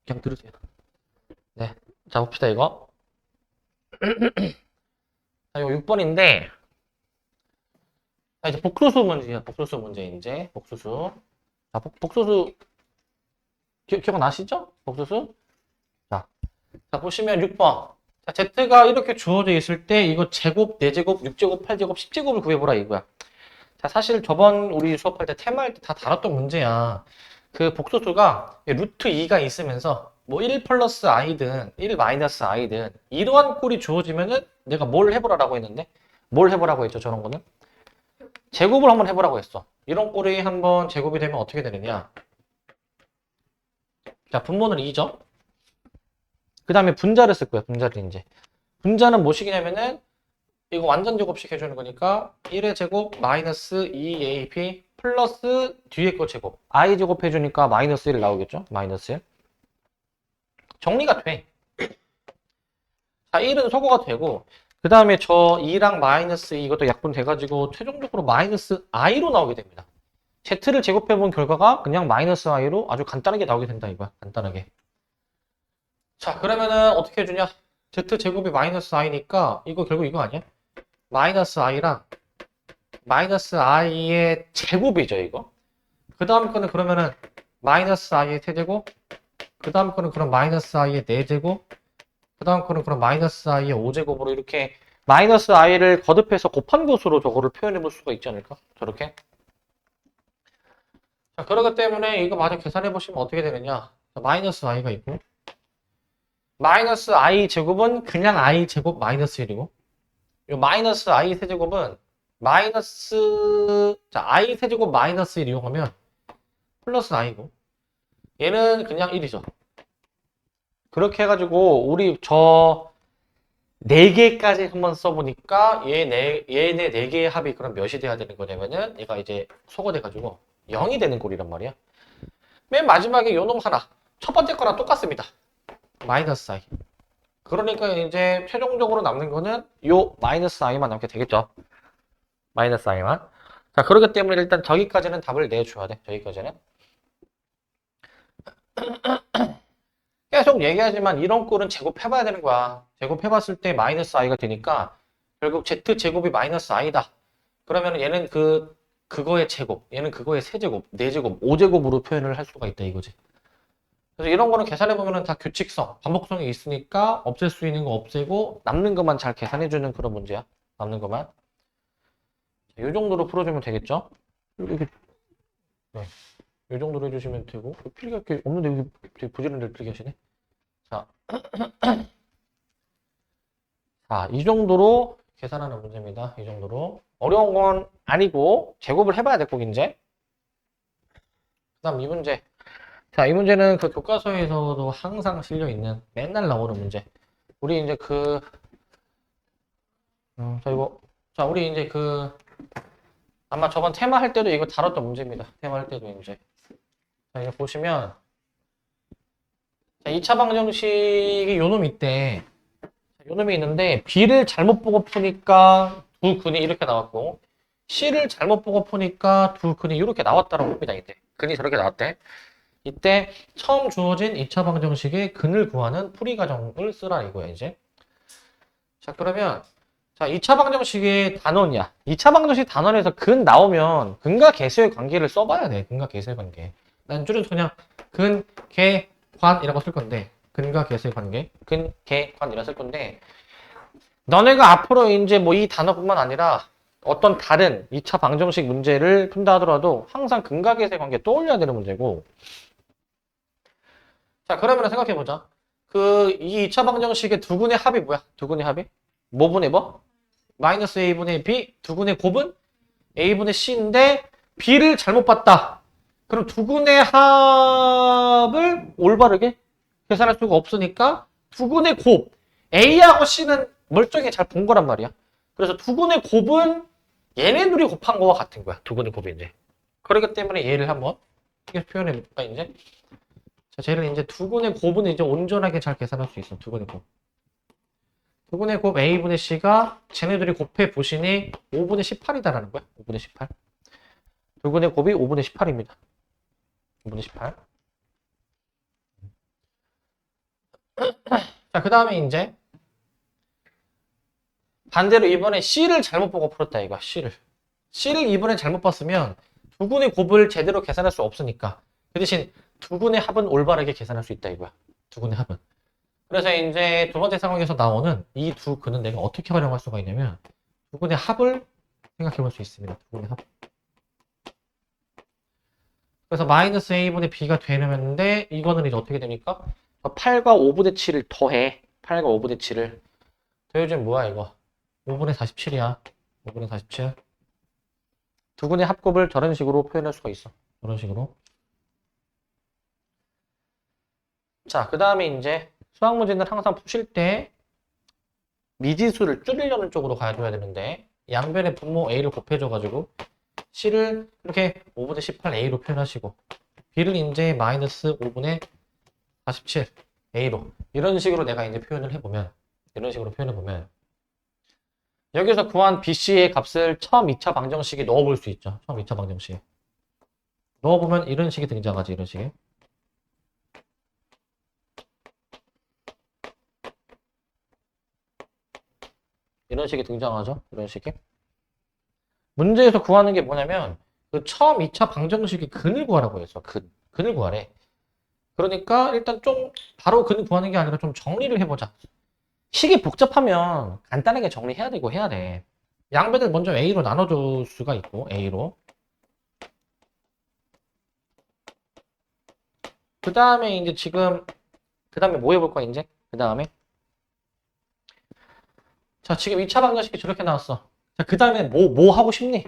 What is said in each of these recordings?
그냥 들으세요. 네. 자, 봅시다, 이거. 자, 이거 6번인데, 자, 이제 복소수 문제야. 복소수 문제, 이제. 복소수. 자, 복소수, 기억나시죠? 복소수? 자, 자, 보시면 6번. 자, Z가 이렇게 주어져 있을 때, 이거 제곱, 4제곱, 6제곱, 8제곱, 10제곱을 구해보라, 이거야. 자, 사실 저번 우리 수업할 때 테마할 때 다 다뤘던 문제야. 그 복소수가 루트 2가 있으면서 뭐 1 플러스 i든 1 마이너스 i든 이러한 꼴이 주어지면은 내가 뭘 해보라고 했는데 뭘 해보라고 했죠, 저런 거는? 제곱을 한번 해보라고 했어. 이런 꼴이 한번 제곱이 되면 어떻게 되느냐? 자, 분모는 2죠. 그 다음에 분자를 쓸 거야, 분자를 이제. 분자는 뭐식이냐면은 이거 완전 제곱식 해주는 거니까 1의 제곱 마이너스 2AP 플러스 뒤에 거 제곱 i 제곱 해주니까 마이너스 1 나오겠죠? 마이너스 1 정리가 돼. 자, 1은 소거가 되고 그 다음에 저 2랑 마이너스 2 이것도 약분돼가지고 최종적으로 마이너스 i로 나오게 됩니다. z를 제곱해본 결과가 그냥 마이너스 i로 아주 간단하게 나오게 된다 이거야. 간단하게. 자, 그러면은 어떻게 해주냐? z 제곱이 마이너스 i니까 이거 결국 이거 아니야? 마이너스 i랑 마이너스 i의 제곱이죠, 이거. 그 다음 거는 그러면은 마이너스 i의 세제곱, 그 다음 거는 그럼 마이너스 i의 4제곱, 그 다음 거는 그럼 마이너스 i의 5제곱으로 이렇게 마이너스 i를 거듭해서 곱한 것으로 저거를 표현해 볼 수가 있지 않을까? 저렇게. 자, 그러기 때문에 이거 마저 계산해 보시면 어떻게 되느냐? 자, 마이너스 i가 있고, 마이너스 i 제곱은 그냥 i 제곱 마이너스 1이고, 이 마이너스 i 세제곱은 마이너스, 자, i 세제곱 마이너스 1 이용하면 플러스 i고, 얘는 그냥 1이죠. 그렇게 해가지고, 우리 저 4개까지 한번 써보니까, 얘네 4개의 합이 그럼 몇이 돼야 되는 거냐면은, 얘가 이제 소거돼가지고 0이 되는 꼴이란 말이야. 맨 마지막에 요 놈 하나. 첫 번째 거랑 똑같습니다. 마이너스 i. 그러니까 이제 최종적으로 남는 거는 요 마이너스 i만 남게 되겠죠. 마이너스 i만. 자, 그렇기 때문에 일단 저기까지는 답을 내줘야 돼. 저기까지는. 계속 얘기하지만 이런 꼴은 제곱해봐야 되는 거야. 제곱해봤을 때 마이너스 i가 되니까 결국 z제곱이 마이너스 i다. 그러면 얘는 그거의 제곱, 얘는 그거의 세제곱, 4제곱, 5제곱으로 표현을 할 수가 있다 이거지. 그래서 이런 거는 계산해보면 다 규칙성, 반복성이 있으니까 없앨 수 있는 거 없애고 남는 것만 잘 계산해주는 그런 문제야. 남는 것만. 이 정도로 풀어주면 되겠죠? 이렇게, 네. 이 정도로 해주시면 되고 필기할 게 없는데 여기 되게 부지런히 필기하시네. 자, 자, 이 정도로 계산하는 문제입니다. 이 정도로. 어려운 건 아니고 제곱을 해봐야 될 꼭 이제. 그 다음 이 문제. 자, 이 문제는 그 교과서에서도 항상 실려있는 맨날 나오는 문제. 우리 이제 자, 이거. 자, 우리 이제 아마 저번 테마 할 때도 이거 다뤘던 문제입니다. 테마 할 때도 이제. 자, 이거 보시면. 자, 2차 방정식이 요 놈이 있대. 요 놈이 있는데, B를 잘못 보고 푸니까 두 근이 이렇게 나왔고, C를 잘못 보고 푸니까 두 근이 이렇게 나왔다라고 합니다, 이때. 근이 저렇게 나왔대. 이때 처음 주어진 2차 방정식의 근을 구하는 풀이 과정을 쓰라 이거야, 이제. 자, 그러면, 자, 2차 방정식의 단원이야. 2차 방정식 단원에서 근 나오면 근과 계수의 관계를 써봐야 돼, 근과 계수의 관계. 난 줄여서 그냥 근, 계, 관이라고 쓸 건데, 근과 계수의 관계, 근, 계, 관이라고 쓸 건데, 너네가 앞으로 이제 뭐 이 단어뿐만 아니라 어떤 다른 2차 방정식 문제를 푼다 하더라도 항상 근과 계수의 관계 떠올려야 되는 문제고, 자, 그러면 생각해보자. 이 2차 방정식의 두 근의 합이 뭐야? 두 근의 합이? 뭐분의 뭐? 마이너스 a분의 b, 두 근의 곱은 a분의 c인데 b를 잘못 봤다. 그럼 두 근의 합을 올바르게 계산할 수가 없으니까 두 근의 곱, a하고 c는 멀쩡히 잘 본 거란 말이야. 그래서 두 근의 곱은 얘네 둘이 곱한 거와 같은 거야. 두 근의 곱이 이제. 그렇기 때문에 얘를 한번 이렇게 표현해 볼까 이제. 자, 쟤를 이제 두 근의 곱은 이제 온전하게 잘 계산할 수 있어. 두 근의 곱. 두 근의 곱 a분의 c가 쟤네들이 곱해 보시니 5분의 18이다라는 거야. 5분의 18. 두 근의 곱이 5분의 18입니다. 5분의 18. 자, 그 다음에 이제 반대로 이번에 C를 잘못 보고 풀었다 이거야. C를 이번에 잘못 봤으면 두근의 곱을 제대로 계산할 수 없으니까 그 대신 두근의 합은 올바르게 계산할 수 있다 이거야. 두근의 합은. 그래서 이제 두 번째 상황에서 나오는 이 두 근은 내가 어떻게 활용할 수가 있냐면 두근의 합을 생각해 볼 수 있습니다. 두근의 합. 그래서 마이너스 a분의 b가 되는데 이거는 이제 어떻게 됩니까? 8과 5분의 7을 더해. 8과 5분의 7을 더해주면 뭐야 이거? 5분의 47이야. 5분의 47. 두근의 합곱을 저런 식으로 표현할 수가 있어. 저런 식으로. 자, 그 다음에 이제 수학 문제는 항상 푸실 때 미지수를 줄이려는 쪽으로 가줘야 되는데 양변의 분모 a를 곱해줘가지고 c를 이렇게 5분의 18a로 표현하시고 b를 이제 마이너스 5분의 47 a로 이런 식으로 내가 이제 표현을 해보면 이런 식으로 표현해보면 여기서 구한 bc의 값을 처음 2차 방정식에 넣어볼 수 있죠. 처음 2차 방정식에 넣어보면 이런 식이 등장하지. 이런 식이. 이런 식이 등장하죠. 이런 식이. 문제에서 구하는 게 뭐냐면 그 처음 2차 방정식의 근을 구하라고 했어. 근을 구하래. 그러니까 일단 좀 바로 근 구하는 게 아니라 좀 정리를 해보자. 식이 복잡하면 간단하게 정리해야 되고 해야 돼. 양변을 먼저 A로 나눠줄 수가 있고 A로. 그 다음에 이제 지금 그 다음에 뭐 해볼 거야 이제? 그 다음에 자 지금 2차 방정식이 저렇게 나왔어. 자 그 다음에 뭐 하고 싶니?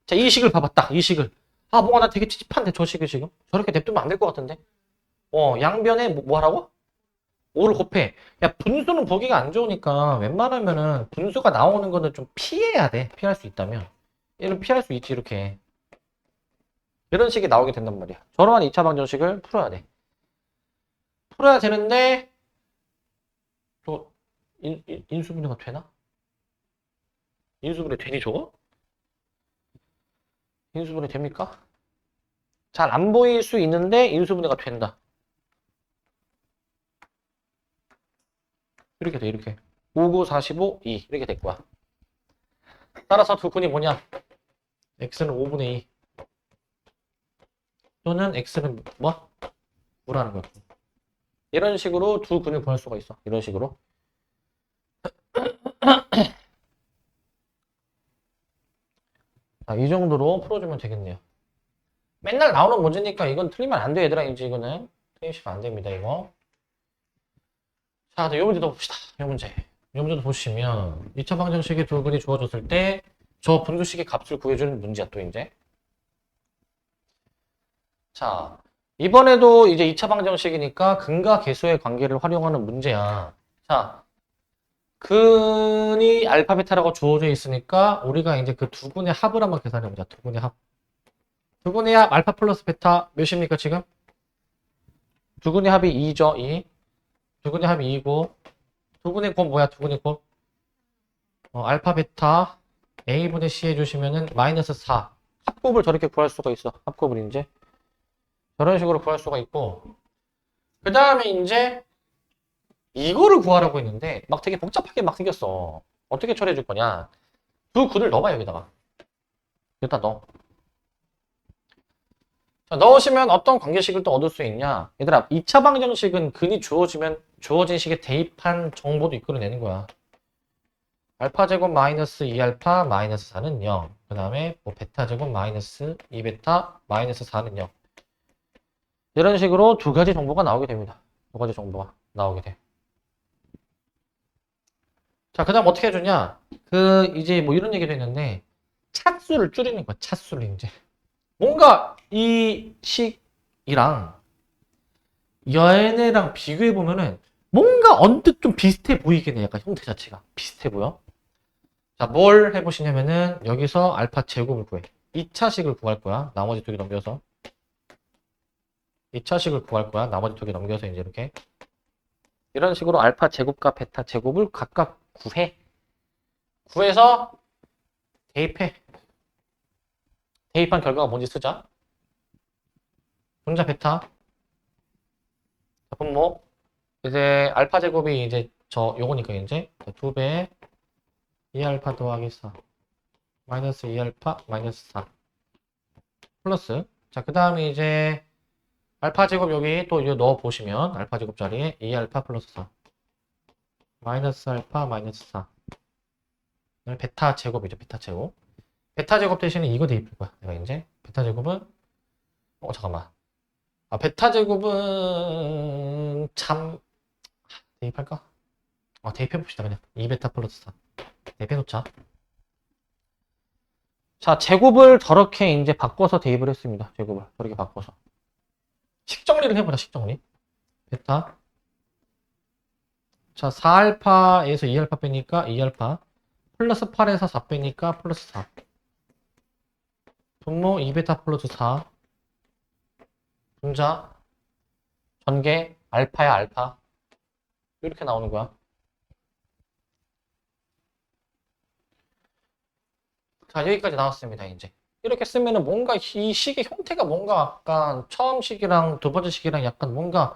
자 이 식을 봐봐. 딱 이 식을. 아 뭐가 나 되게 찝찝한데 저 식을 지금? 저렇게 냅두면 안 될 것 같은데? 양변에 뭐 하라고? 5를 곱해. 야, 분수는 보기가 안 좋으니까 웬만하면은 분수가 나오는 거는 좀 피해야 돼. 피할 수 있다면. 얘는 피할 수 있지, 이렇게. 이런 식이 나오게 된단 말이야. 저러한 2차 방정식을 풀어야 돼. 풀어야 되는데, 또, 인수분해가 되나? 인수분해 되니, 저거? 인수분해 됩니까? 잘 안 보일 수 있는데, 인수분해가 된다. 이렇게 돼, 이렇게. 5, 9, 45, 2. 이렇게 될 거야. 따라서 두 근이 뭐냐? x는 5분의 2. 또는 x는 뭐? 9라는 거야. 이런 식으로 두 근을 구할 수가 있어. 이런 식으로. 자, 이 정도로 풀어주면 되겠네요. 맨날 나오는 문제니까 이건 틀리면 안 돼, 얘들아. 이제 이거는. 틀리시면 안 됩니다, 이거. 자, 이 문제도 봅시다. 이 문제. 이 문제도 보시면 2차 방정식의 두 근이 주어졌을 때 저 분수식의 값을 구해주는 문제야, 또 이제. 자, 이번에도 이제 2차 방정식이니까 근과 계수의 관계를 활용하는 문제야. 자, 근이 알파, 베타라고 주어져 있으니까 우리가 이제 그 두 근의 합을 한번 계산해보자. 두 근의 합. 두 근의 합 알파 플러스 베타 몇입니까, 지금? 두 근의 합이 2죠, 2. 두 근의 합이 2고. 두 근의 곱 뭐야, 두 근의 곱? 알파, 베타, A분의 C 해주시면은 마이너스 4. 합곱을 저렇게 구할 수가 있어. 합곱을 이제. 저런 식으로 구할 수가 있고. 그 다음에 이제 이거를 구하라고 했는데 막 되게 복잡하게 막 생겼어. 어떻게 처리해 줄 거냐. 두 근을 넣어봐, 여기다가. 여기다 넣어. 자, 넣으시면 어떤 관계식을 또 얻을 수 있냐. 얘들아, 2차 방정식은 근이 주어진 식에 대입한 정보도 이끌어내는 거야. 알파 제곱 마이너스 2알파 마이너스 4는 0. 그 다음에 뭐 베타 제곱 마이너스 2베타 마이너스 4는 0. 이런 식으로 두 가지 정보가 나오게 됩니다. 두 가지 정보가 나오게 돼. 자, 그 다음 어떻게 해주냐. 이제 뭐 이런 얘기도 있는데, 차수를 줄이는 거야, 차수를 이제. 뭔가 이 식이랑 얘네랑 비교해 보면은 뭔가 언뜻 좀 비슷해 보이긴 해. 약간 형태 자체가 비슷해 보여. 자, 뭘 해보시냐면은 여기서 알파 제곱을 구해. 2차식을 구할 거야. 나머지 두 개 넘겨서. 2차식을 구할 거야. 나머지 두 개 넘겨서 이제 이렇게. 이런 식으로 알파 제곱과 베타 제곱을 각각 구해. 구해서 대입해. 대입한 결과가 뭔지 쓰자. 분자 베타. 자, 분모. 이제 알파 제곱이 이제 요거니까 이제 2배 2알파 더하기 4 마이너스 2알파 마이너스 4 플러스. 자, 그 다음에 이제 알파 제곱 여기 또 이제 넣어 보시면 알파 제곱 자리에 2알파 플러스 4 마이너스 알파 마이너스 4 베타 제곱이죠. 베타 제곱. 베타 제곱 대신에 이거 대입할 거야. 내가 이제 베타 제곱은 잠깐만. 베타 제곱은 대입할까? 대입해봅시다. 그냥 2베타 플러스 4 대입해놓자. 자, 제곱을 저렇게 이제 바꿔서 대입을 했습니다. 제곱을 저렇게 바꿔서 식정리를 해보자. 식정리. 베타. 자, 4알파에서 2알파 빼니까 2알파 플러스 8에서 4 빼니까 플러스 4 분모 2베타 플러스 4 분자 전개 알파야 알파 이렇게 나오는 거야. 자, 여기까지 나왔습니다. 이제 이렇게 쓰면은 뭔가 이 식의 형태가 뭔가 약간 처음 식이랑 두 번째 식이랑 약간 뭔가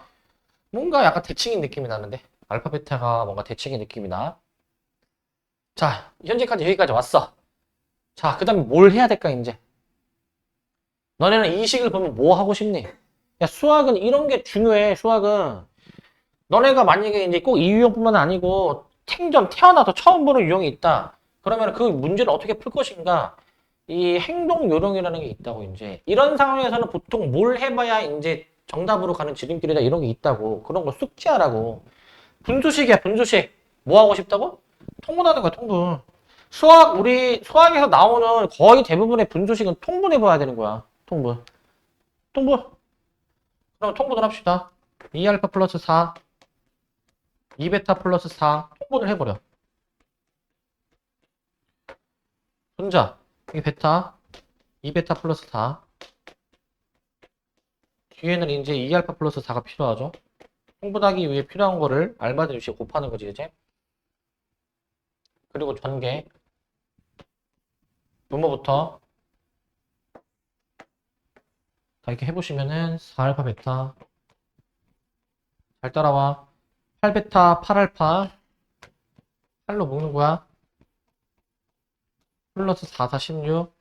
약간 대칭인 느낌이 나는데 알파 베타가 뭔가 대칭인 느낌이 나. 자, 현재까지 여기까지 왔어. 자, 그 다음에 뭘 해야 될까 이제. 너네는 이 식을 보면 뭐 하고 싶니? 야, 수학은 이런 게 중요해. 수학은 너네가 만약에 이제 꼭 이 유형뿐만 아니고 생전 태어나서 처음 보는 유형이 있다. 그러면 그 문제를 어떻게 풀 것인가? 이 행동 요령이라는 게 있다고 이제. 이런 상황에서는 보통 뭘 해봐야 이제 정답으로 가는 지름길이다 이런 게 있다고. 그런 거 숙지하라고. 분수식이야, 분수식. 뭐 하고 싶다고? 통분하는 거야, 통분. 우리 수학에서 나오는 거의 대부분의 분수식은 통분해 봐야 되는 거야. 통분. 통분. 그럼 통분을 합시다. 2알파 플러스 4, 2베타 플러스 4 통분을 해버려. 분자, 이게 베타, 2베타 플러스 4 뒤에는 이제 2알파 플러스 4가 필요하죠. 통분하기 위해 필요한 거를 알맞은 위치에 곱하는 거지 이제. 그리고 전개 분모부터 다 이렇게 해보시면은 4알파 베타 잘 따라와. 8베타 8알파 8로 묶는 거야. 플러스 4, 4, 16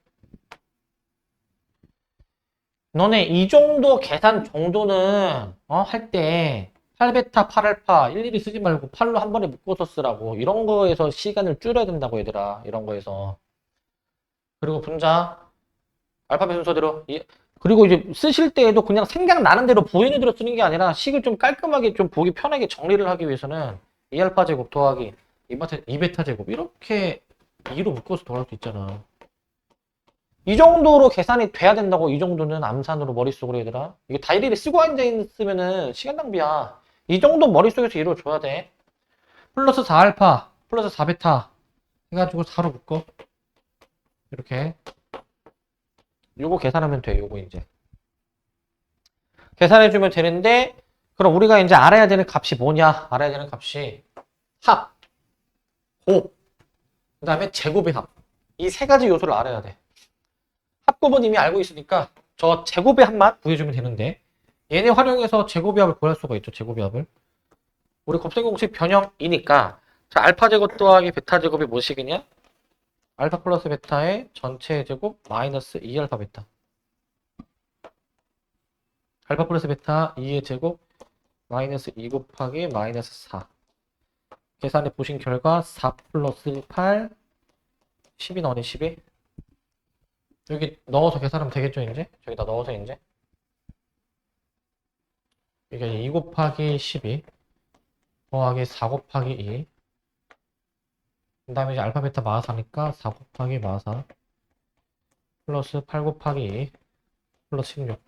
너네 이 정도 계산 정도는 할 때 8베타 8알파 일일이 쓰지 말고 8로 한 번에 묶어서 쓰라고. 이런 거에서 시간을 줄여야 된다고 얘들아. 이런 거에서. 그리고 분자 알파벳 순서대로 그리고 이제 쓰실 때에도 그냥 생각나는 대로 보이는 대로 쓰는 게 아니라 식을 좀 깔끔하게 좀 보기 편하게 정리를 하기 위해서는 2알파 제곱 더하기 2베타 제곱 이렇게 2로 묶어서 더할 수 있잖아. 이 정도로 계산이 돼야 된다고. 이 정도는 암산으로 머릿속으로 얘들아. 이게 다 일일이 쓰고 앉아있으면은 시간 낭비야. 이 정도 머릿속에서 이루어줘야 돼. 플러스 4알파 플러스 4베타 해가지고 4로 묶어. 이렇게 요거 계산하면 돼. 요거 이제 계산해주면 되는데, 그럼 우리가 이제 알아야 되는 값이 뭐냐? 알아야 되는 값이 합, 곱, 그 다음에 제곱의 합. 이 세 가지 요소를 알아야 돼. 합곱은 이미 알고 있으니까 저 제곱의 합만 구해주면 되는데, 얘네 활용해서 제곱의 합을 구할 수가 있죠. 제곱의 합을. 우리 곱셈 공식 변형이니까, 자, 알파 제곱 더하기 베타 제곱이 뭐식이냐? 알파 플러스 베타의 전체 제곱 마이너스 2알파 베타. 알파 플러스 베타 2의 제곱 마이너스 2 곱하기 마이너스 4. 계산해 보신 결과 4 플러스 8 10이 나오네. 12 여기 넣어서 계산하면 되겠죠 이제. 저기다 넣어서 이제 이게 2 곱하기 12 더하기 4 곱하기 2 그 다음에 이제 알파 베타 마사니까 4 곱하기 마사 플러스 8 곱하기 2 플러스 16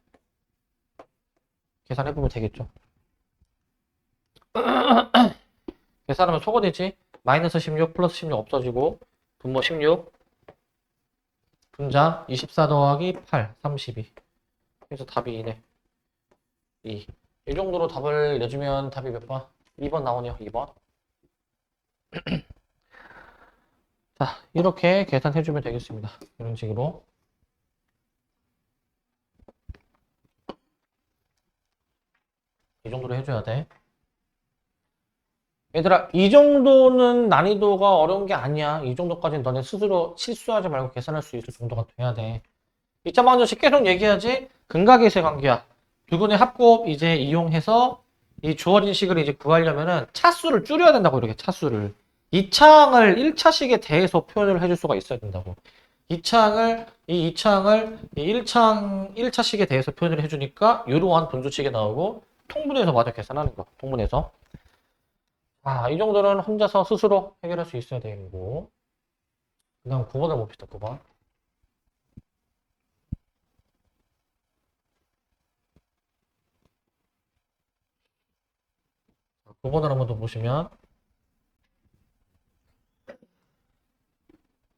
계산해보면 되겠죠. 계산하면 소거되지. 마이너스 16 플러스 16 없어지고 분모 16 분자 24 더하기 8 32 그래서 답이 2네. 2. 이 정도로 답을 내주면 답이 몇 번? 2번 나오네요. 2번. 자, 이렇게 계산해주면 되겠습니다. 이런 식으로. 이 정도로 해줘야 돼. 얘들아, 이 정도는 난이도가 어려운 게 아니야. 이 정도까지는 너네 스스로 실수하지 말고 계산할 수 있을 정도가 돼야 돼. 2차 방정식 계속 얘기하지? 근각의세 관계야. 두 근의 합곱 이제 이용해서 이 주어진 식을 이제 구하려면은 차수를 줄여야 된다고, 이렇게 차수를. 이 차항을 1차식에 대해서 표현을 해줄 수가 있어야 된다고. 이 차항을 1차식에 대해서 표현을 해주니까 이러한 분수식이 나오고 통분해서 마저 계산하는 거. 통분해서. 이 정도는 혼자서 스스로 해결할 수 있어야 되는 거고. 그 다음 9번을 봅시다, 9번. 9번을 한번 더 보시면.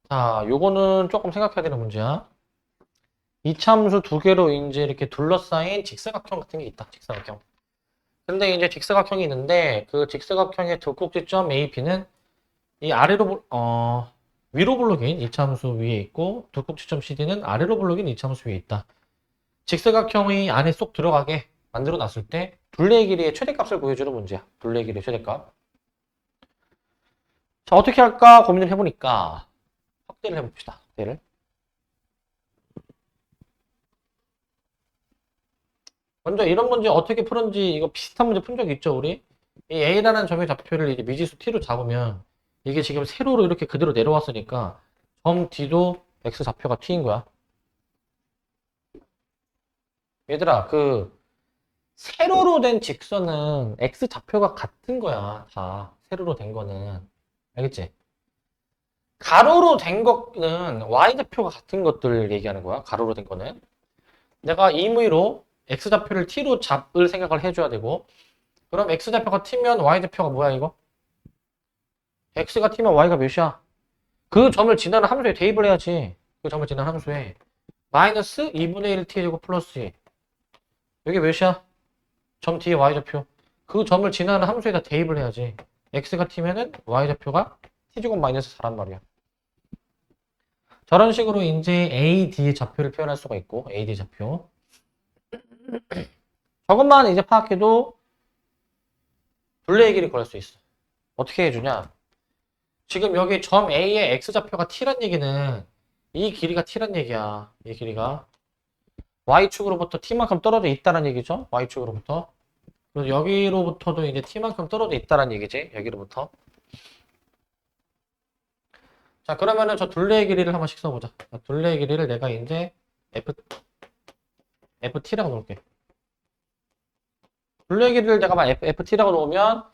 자, 요거는 조금 생각해야 되는 문제야. 이차함수 두 개로 이제 이렇게 둘러싸인 직사각형 같은 게 있다, 직사각형. 근데 이제 직사각형이 있는데, 그 직사각형의 두 꼭지점 A, B는 이 위로 블록인 이차함수 위에 있고, 두 꼭지점 CD는 아래로 블록인 이차함수 위에 있다. 직사각형이 안에 쏙 들어가게 만들어 놨을 때 둘레의 길이의 최대값을 구해주는 문제야. 둘레의 길이의 최대값. 자, 어떻게 할까 고민을 해보니까 확대를 해봅시다. 확대를. 먼저 이런 문제 어떻게 풀었는지 이거 비슷한 문제 푼 적 있죠, 우리? 이 A라는 점의 좌표를 이제 미지수 T로 잡으면 이게 지금 세로로 이렇게 그대로 내려왔으니까 점 D도 X 좌표가 T인 거야. 얘들아, 그 세로로 된 직선은 X 좌표가 같은 거야. 다 세로로 된 거는. 알겠지? 가로로 된 거는 Y 좌표가 같은 것들 얘기하는 거야. 가로로 된 거는. 내가 임의로 X 좌표를 T로 잡을 생각을 해줘야 되고, 그럼 X 좌표가 T면 Y 좌표가 뭐야, 이거? X가 T면 Y가 몇이야? 그 점을 지나는 함수에 대입을 해야지. 그 점을 지나는 함수에. 마이너스 2분의 1 T제곱 플러스 2. 여기 몇이야? 점 T의 Y 좌표. 그 점을 지나는 함수에다 대입을 해야지. X가 T면은 Y 좌표가 T제곱 마이너스 4란 말이야. 저런 식으로 이제 AD의 좌표를 표현할 수가 있고, AD 좌표. 저것만 이제 파악해도 둘레의 길이 구할 수 있어. 어떻게 해주냐? 지금 여기 점 A의 X좌표가 T란 얘기는 이 길이가 T란 얘기야. 이 길이가. Y축으로부터 T만큼 떨어져 있다는 얘기죠. Y축으로부터. 그래서 여기로부터도 이제 T만큼 떨어져 있다는 얘기지. 여기로부터. 자, 그러면은 저 둘레의 길이를 한 번씩 써보자. 둘레의 길이를 내가 이제 FT라고 놓을게. 둘레의 길이를 내가 FT라고 놓으면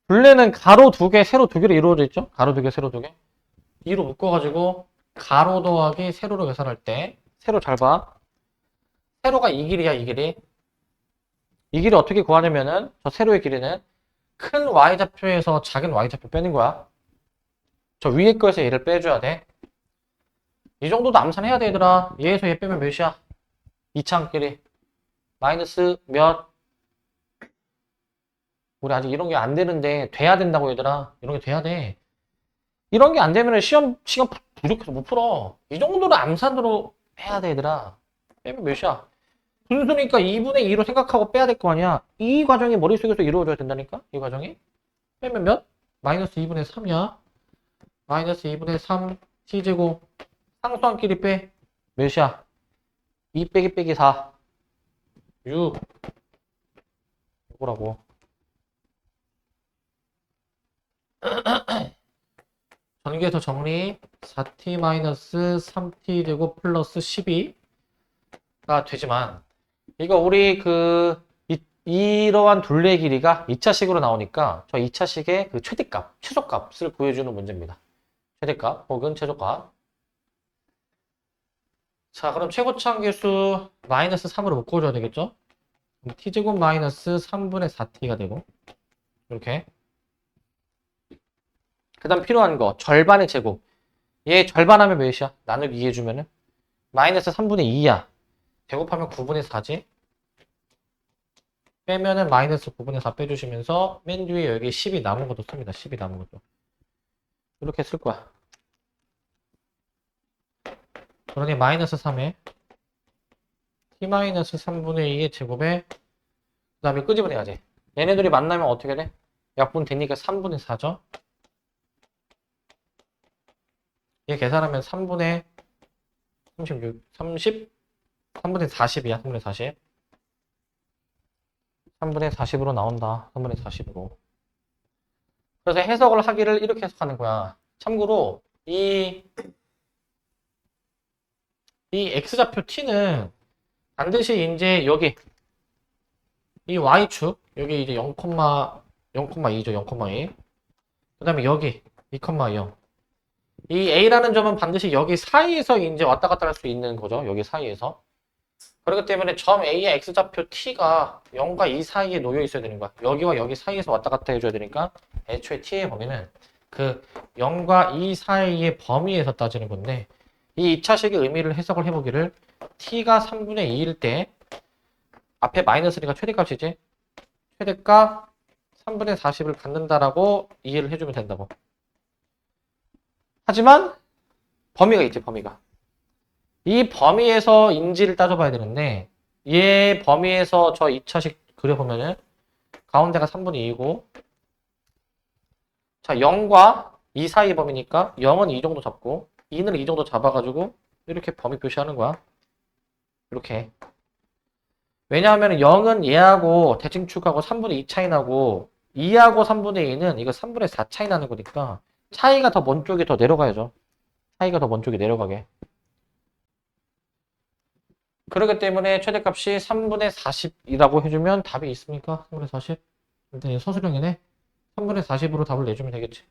둘레는 가로 두 개, 세로 두 개로 이루어져 있죠? 가로 두 개, 세로 두 개. 2로 묶어가지고 가로 더하기 세로로 계산할 때 세로 잘 봐. 세로가 이 길이야, 이 길이. 이 길이 어떻게 구하냐면은 저 세로의 길이는 큰 Y좌표에서 작은 Y좌표 빼는 거야. 저 위에 거에서 얘를 빼줘야 돼. 이 정도도 암산해야 돼, 얘들아. 얘에서 얘 빼면 몇이야? 2차항 길이. 마이너스 몇? 우리 아직 이런 게 안 되는데 돼야 된다고, 얘들아. 이런 게 돼야 돼. 이런 게 안 되면 시간 부족해서 못 풀어. 이 정도로 암산으로 해야 돼, 얘들아. 빼면 몇이야? 분수니까 2분의 2로 생각하고 빼야 될 거 아니야. 이 과정이 머릿속에서 이루어져야 된다니까? 이 과정이. 빼면 몇? 마이너스 2분의 3이야. 마이너스 2분의 3 t제곱. 상수항끼리 빼. 몇이야? 2 빼기 빼기 4. 6. 이거라고. 전개해서 정리. 4t 마이너스 3t 제곱 플러스 12가 되지만 이거 우리 이러한 둘레 길이가 2차식으로 나오니까 저 2차식의 그 최대값, 최소값을 구해주는 문제입니다. 최대값 혹은 최소값. 자, 그럼 최고차항계수 마이너스 3으로 묶어줘야 되겠죠? t제곱 마이너스 3분의 4t가 되고 이렇게. 그 다음 필요한 거 절반의 제곱. 얘 절반하면 몇이야? 나누기 2 해주면은 마이너스 3분의 2야. 제곱하면 9분의 4지. 빼면은 마이너스 9분의 4 빼주시면서 맨 뒤에 여기 10이 남은 것도 씁니다. 10이 남은 것도. 이렇게 쓸 거야. 그러니 마이너스 3에 t 마이너스 3분의 2의 제곱에 그 다음에 끄집어내야지. 얘네들이 만나면 어떻게 돼? 약분 되니까 3분의 4죠? 얘 계산하면 3분의 36, 30, 3분의 40이야, 3분의 40. 3분의 40으로 나온다. 3분의 40으로. 그래서 해석을 하기를 이렇게 해석하는 거야. 참고로, 이 X좌표 T는 반드시 이제 여기, 이 Y축, 여기 이제 0,2죠, 0,2. 그 다음에 여기, 2,0. 이 A라는 점은 반드시 여기 사이에서 이제 왔다 갔다 할 수 있는 거죠. 여기 사이에서. 그렇기 때문에 점 A의 X좌표 T가 0과 2 사이에 놓여 있어야 되는 거야. 여기와 여기 사이에서 왔다 갔다 해줘야 되니까 애초에 T의 범위는 그 0과 2 사이의 범위에서 따지는 건데 이 2차식의 의미를 해석을 해보기를 T가 3분의 2일 때 앞에 마이너스니까 최대값이지. 최대값 3분의 40을 갖는다라고 이해를 해주면 된다고. 하지만 범위가 있지, 범위가. 이 범위에서 인지를 따져봐야 되는데 얘 범위에서 저 2차식 그려보면은 가운데가 3분의 2이고 자 0과 2 사이 범위니까 0은 이 정도 잡고 2는 이 정도 잡아가지고 이렇게 범위 표시하는 거야. 이렇게. 왜냐하면 0은 얘하고 대칭축하고 3분의 2 차이 나고 2하고 3분의 2는 이거 3분의 4 차이 나는 거니까 차이가 더 먼 쪽이 더 내려가야죠. 차이가 더 먼 쪽이 내려가게. 그렇기 때문에 최대값이 3분의 40이라고 해주면 답이 있습니까? 3분의 40? 일단 서술형이네. 3분의 40으로 답을 내주면 되겠지.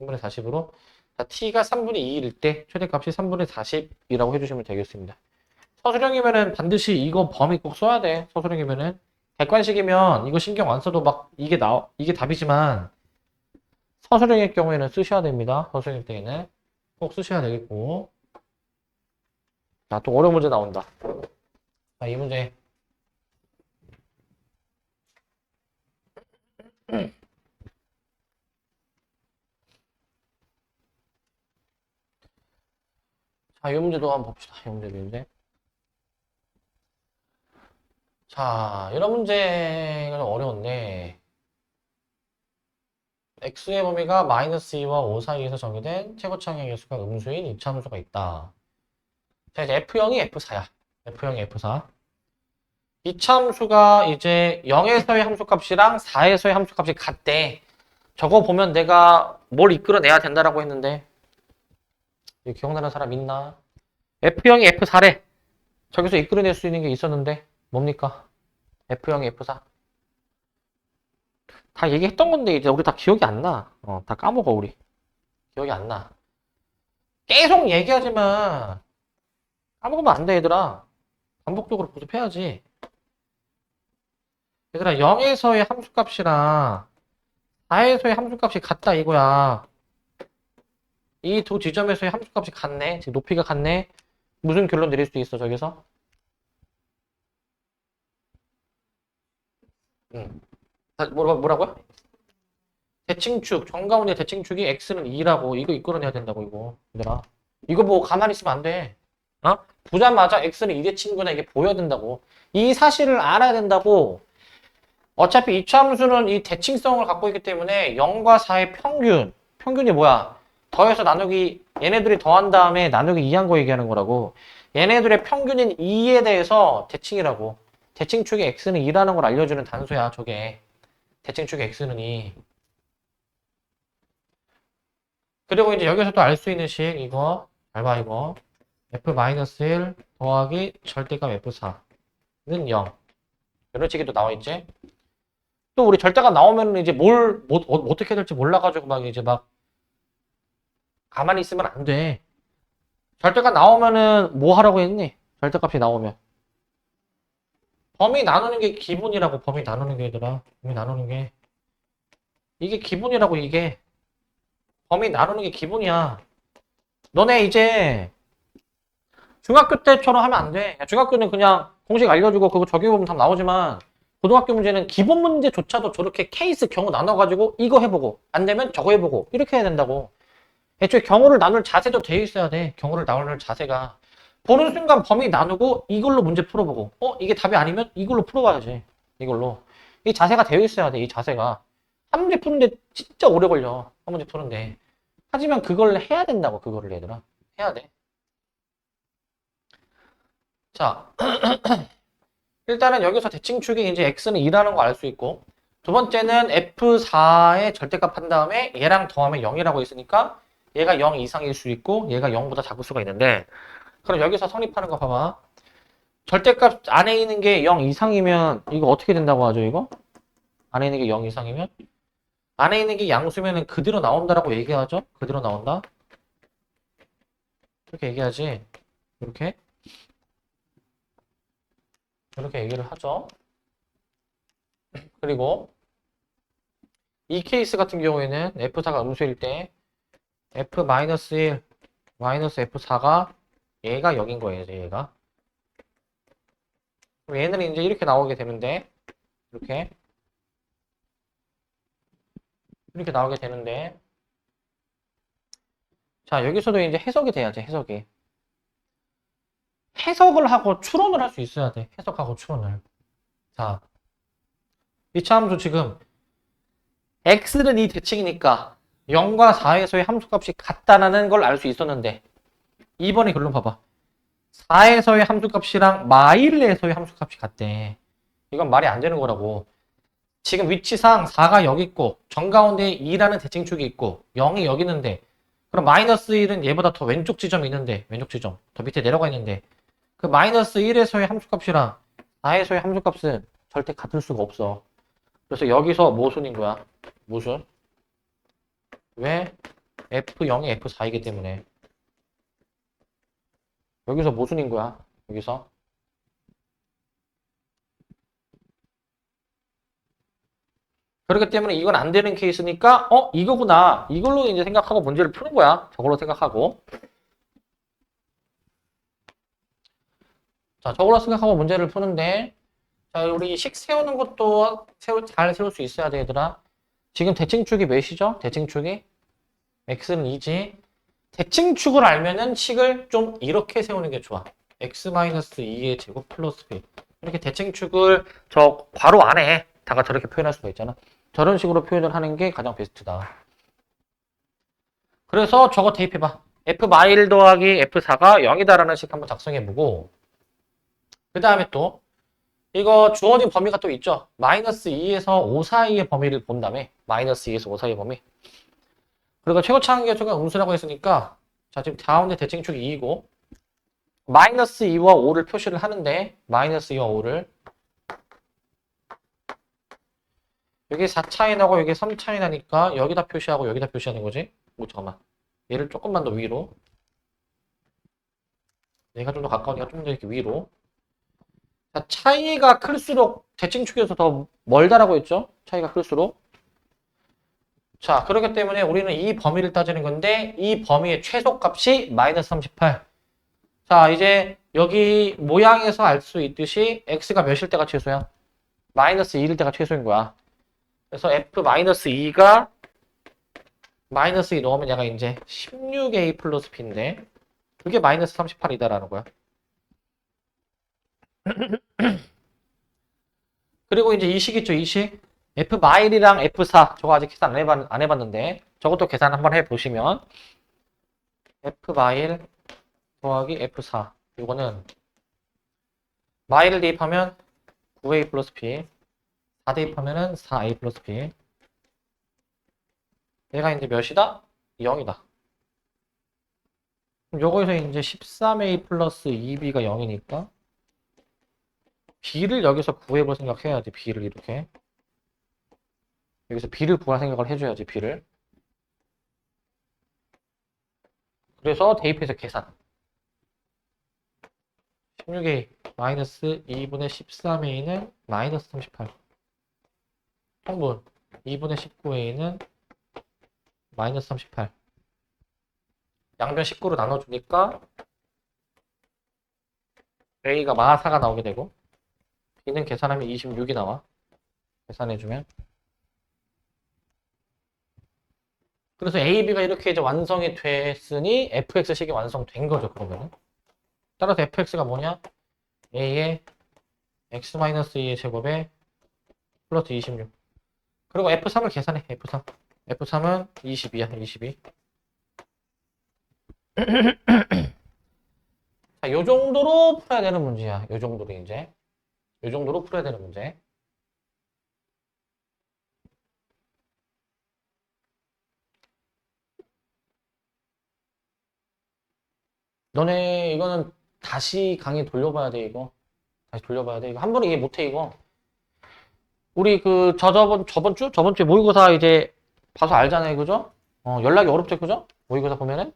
3분의 40으로. 자, t가 3분의 2일 때 최대값이 3분의 40이라고 해주시면 되겠습니다. 서술형이면은 반드시 이거 범위 꼭 써야 돼. 서술형이면은. 객관식이면 이거 신경 안 써도 막 이게 답이지만 서술형의 경우에는 쓰셔야 됩니다. 서술형 때에는. 꼭 쓰셔야 되겠고. 자, 또 어려운 문제 나온다. 자, 이 문제. 자, 이 문제도 한번 봅시다. 이 문제. 자, 이런 문제가 좀 어려운데, x의 범위가 마이너스 2와 5 사이에서 정의된 최고차항의 개수가 음수인 이차함수가 있다. 자, 이제 F0이 F4야. F0이 F4. 이차함수가 이제 0에서의 함수값이랑 4에서의 함수값이 같대. 저거 보면 내가 뭘 이끌어내야 된다라고 했는데, 이거 기억나는 사람 있나? F0이 F4래. 저기서 이끌어낼 수 있는 게 있었는데, 뭡니까? F0이 F4. 다 얘기했던 건데, 이제 우리 다 기억이 안 나. 다 까먹어, 우리. 기억이 안 나. 계속 얘기하지만, 까먹으면 안 돼, 얘들아. 반복적으로 보습해야지. 얘들아, 0에서의 함수값이랑 4에서의 함수값이 같다, 이거야. 이 두 지점에서의 함수값이 같네. 지금 높이가 같네. 무슨 결론 내릴 수 있어, 저기서? 응. 뭐라고요? 대칭축, 정가운데 대칭축이 x는 2라고. 이거 이끌어내야 된다고, 이거. 얘들아. 이거 뭐 가만히 있으면 안 돼. 보자마자 x는 2대 친구나 이게 보여야 된다고. 이 사실을 알아야 된다고. 어차피 이차함수는 이 대칭성을 갖고 있기 때문에 0과 4의 평균이 뭐야? 더해서 나누기, 얘네들이 더한 다음에 나누기 2한 거 얘기하는 거라고. 얘네들의 평균인 2에 대해서 대칭이라고. 대칭축의 x는 2라는 걸 알려주는 단수야, 저게. 대칭축의 x는 2. 그리고 이제 여기서 또 알 수 있는 식, 이거. 잘 봐, 이거. f-1 더하기 절대값 f4는 0. 이런 식이 또 나와 있지? 또 우리 절대값 나오면 이제 어떻게 해야 될지 몰라가지고 막 이제 막 가만히 있으면 안 돼. 절대값 나오면은 뭐 하라고 했니? 절대값이 나오면. 범위 나누는 게 기본이라고, 범위 나누는 게 얘들아. 범위 나누는 게. 이게 기본이라고, 이게. 범위 나누는 게 기본이야. 너네 이제 중학교 때처럼 하면 안 돼. 중학교는 그냥 공식 알려주고 그거 적용해보면 답 나오지만 고등학교 문제는 기본 문제조차도 저렇게 케이스 경우 나눠가지고 이거 해보고 안 되면 저거 해보고 이렇게 해야 된다고. 애초에 경우를 나눌 자세도 돼 있어야 돼. 경우를 나눌 자세가. 보는 순간 범위 나누고 이걸로 문제 풀어보고 이게 답이 아니면 이걸로 풀어봐야지. 이걸로. 이 자세가 되어 있어야 돼. 이 자세가. 한 문제 푸는데 진짜 오래 걸려. 한 문제 푸는데. 하지만 그걸 해야 된다고, 그거를 얘들아. 해야 돼. 자, 일단은 여기서 대칭축이 이제 x는 2라는 거 알 수 있고, 두 번째는 f4의 절대값 한 다음에 얘랑 더하면 0이라고 있으니까 얘가 0 이상일 수 있고 얘가 0보다 작을 수가 있는데, 그럼 여기서 성립하는 거 봐봐. 절대값 안에 있는 게 0 이상이면 이거 어떻게 된다고 하죠, 이거? 안에 있는 게 0 이상이면? 안에 있는 게 양수면은 그대로 나온다라고 얘기하죠? 그대로 나온다? 이렇게 얘기하지. 이렇게. 이렇게 얘기를 하죠. 그리고 이 케이스 같은 경우에는 F4가 음수일 때 F-1, 마이너스 F4가 얘가 0인 거예요, 얘가. 얘는 이제 이렇게 나오게 되는데, 이렇게 나오게 되는데, 자, 여기서도 이제 해석이 돼야지, 해석이. 해석을 하고 추론을 할 수 있어야 돼. 해석하고 추론을. 자, 이차함수 지금 x는 이 대칭이니까 0과 4에서의 함수값이 같다라는 걸 알 수 있었는데 2번의 결론 봐봐. 4에서의 함수값이랑 마일에서의 함수값이 같대. 이건 말이 안 되는 거라고. 지금 위치상 4가 여기 있고 정가운데 2라는 대칭축이 있고 0이 여기 있는데, 그럼 마이너스 1은 얘보다 더 왼쪽 지점이 있는데, 왼쪽 지점 더 밑에 내려가 있는데, 그 마이너스 1에서의 함수값이랑 4에서의 함수값은 절대 같을 수가 없어. 그래서 여기서 모순인 거야. 모순. 왜? F0이 F4이기 때문에. 여기서 모순인 거야. 여기서. 그렇기 때문에 이건 안 되는 케이스니까 이거구나. 이걸로 이제 생각하고 문제를 푸는 거야. 저걸로 생각하고. 자, 저걸로 생각하고 문제를 푸는데, 자, 우리 식 세우는 것도 잘 세울 수 있어야 돼, 얘들아. 지금 대칭축이 몇이죠? 대칭축이? x는 2지. 대칭축을 알면은 식을 좀 이렇게 세우는 게 좋아. x-2의 제곱 플러스 b. 이렇게 대칭축을 저 괄호 안에 다가 저렇게 표현할 수가 있잖아. 저런 식으로 표현을 하는 게 가장 베스트다. 그래서 저거 대입해봐. f-1 더하기 f4가 0이다라는 식 한번 작성해보고, 그 다음에 또 이거 주어진 범위가 또 있죠. 마이너스 2에서 5 사이의 범위를 본 다음에 마이너스 2에서 5 사이의 범위. 그리고 최고차항 계수가 음수라고 했으니까, 자, 지금 가운데 대칭축이 2이고 마이너스 2와 5를 표시를 하는데, 마이너스 2와 5를 여기 4 차이 나고 여기 3 차이 나니까 여기다 표시하고 여기다 표시하는 거지. 잠깐만, 얘를 조금만 더 위로, 얘가 좀 더 가까우니까 좀 더 이렇게 위로. 자, 차이가 클수록 대칭축에서 더 멀다라고 했죠. 차이가 클수록. 자, 그렇기 때문에 우리는 이 범위를 따지는 건데, 이 범위의 최소값이 마이너스 38. 자, 이제 여기 모양에서 알 수 있듯이 x가 몇일 때가 최소야? 마이너스 2일 때가 최소인 거야. 그래서 f-2가 마이너스 2 넣으면 얘가 이제 16a 플러스 b인데, 그게 마이너스 38이다라는 거야. 그리고 이제 이 식 있죠, 이 식. f-1이랑 f4, 저거 아직 계산 안 해봤는데, 저것도 계산 한번 해보시면, f-1 더하기 f4. 이거는, 마일을 대입하면 9a 플러스 b, 4 대입하면은 4a 플러스 b. 얘가 이제 몇이다? 0이다. 그럼 요거에서 이제 13a 플러스 2b가 0이니까, b를 여기서 구해볼 생각해야 돼, b를 이렇게. 여기서 b를 구할 생각을 해줘야지, b를. 그래서 대입해서 계산. 16a 마이너스 2분의 13a는 마이너스 38. 통분 2분의 19a는 마이너스 38. 양변 19로 나눠주니까 a가 마4가 나오게 되고, b는 계산하면 26이 나와. 계산해주면. 그래서 A, B가 이렇게 이제 완성이 됐으니 fx식이 완성된 거죠, 그러면은. 따라서 fx가 뭐냐? A의 x-2의 제곱에 플러스 26. 그리고 F3을 계산해. F3. F3은 22야. 22. 자, 요 정도로 풀어야 되는 문제야. 요 정도로 이제. 요 정도로 풀어야 되는 문제. 너네 이거는 다시 강의 돌려봐야 돼, 이거. 다시 돌려봐야 돼. 이거 한 번에 이해 못해, 이거. 우리 그 저번 주에 모의고사 이제 봐서 알잖아요, 그죠? 연락이 어렵죠, 그죠? 모의고사 보면은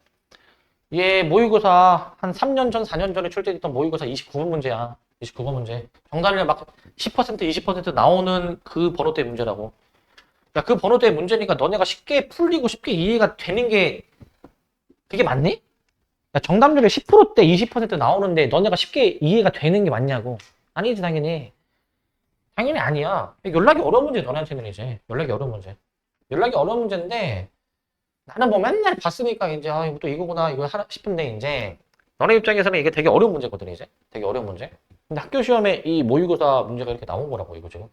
얘 모의고사 한 3년 전, 4년 전에 출제됐던 모의고사 29번 문제야. 29번 문제. 정답률 막 10%, 20% 나오는 그 번호대 문제라고. 야, 그 번호대 문제니까 너네가 쉽게 풀리고 쉽게 이해가 되는 게 그게 맞니? 야, 정답률이 10%대 20% 나오는데 너네가 쉽게 이해가 되는 게 맞냐고. 아니지, 당연히. 당연히 아니야. 연락이 어려운 문제 너네한테는 이제. 연락이 어려운 문제. 연락이 어려운 문제인데 나는 뭐 맨날 봤으니까 이제 아, 이거 또 이거구나 이거 하나 싶은데 이제 너네 입장에서는 이게 되게 어려운 문제거든 이제. 되게 어려운 문제. 근데 학교 시험에 이 모의고사 문제가 이렇게 나온 거라고 이거 지금.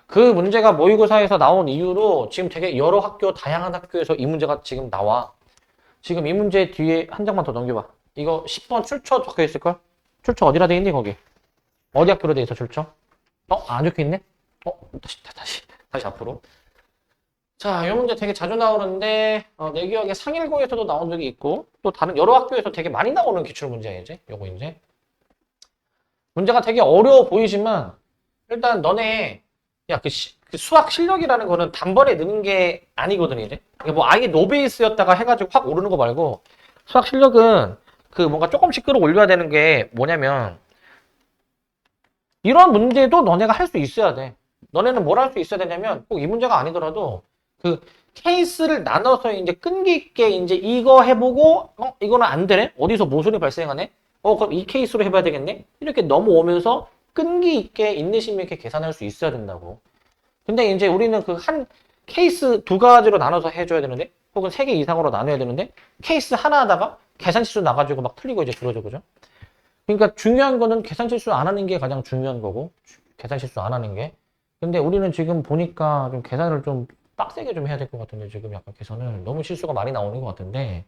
그 문제가 모의고사에서 나온 이유로 지금 되게 여러 학교, 다양한 학교에서 이 문제가 지금 나와. 지금 이 문제 뒤에 한 장만 더 넘겨봐. 이거 10번 출처 적혀 있을걸? 출처 어디라 돼 있니 거기? 어디 학교로 돼 있어 출처? 안 적혀 있네? 다시 앞으로. 자, 이 문제 되게 자주 나오는데 내 기억에 상일고에서도 나온 적이 있고 또 다른 여러 학교에서 되게 많이 나오는 기출 문제야 이제. 요거 이제. 문제가 되게 어려워 보이지만 일단 너네 야, 그 수학 실력이라는 거는 단번에 느는 게 아니거든 이제. 이게 뭐 아예 노베이스였다가 해가지고 확 오르는 거 말고 수학 실력은 그 뭔가 조금씩 끌어올려야 되는 게 뭐냐면 이런 문제도 너네가 할 수 있어야 돼. 너네는 뭘 할 수 있어야 되냐면 꼭 이 문제가 아니더라도 그 케이스를 나눠서 이제 끈기 있게 이제 이거 해보고 이거는 안 되네? 어디서 모순이 발생하네? 그럼 이 케이스로 해봐야 되겠네? 이렇게 넘어오면서 끈기 있게 인내심 있게 계산할 수 있어야 된다고. 근데 이제 우리는 그 한 케이스 두 가지로 나눠서 해줘야 되는데 혹은 세 개 이상으로 나눠야 되는데 케이스 하나 하다가 계산 실수 나가지고 막 틀리고 이제 그러죠, 그죠? 그러니까 중요한 거는 계산 실수 안 하는 게 가장 중요한 거고 계산 실수 안 하는 게. 근데 우리는 지금 보니까 좀 계산을 좀 빡세게 좀 해야 될 것 같은데 지금 약간 계산을 너무 실수가 많이 나오는 것 같은데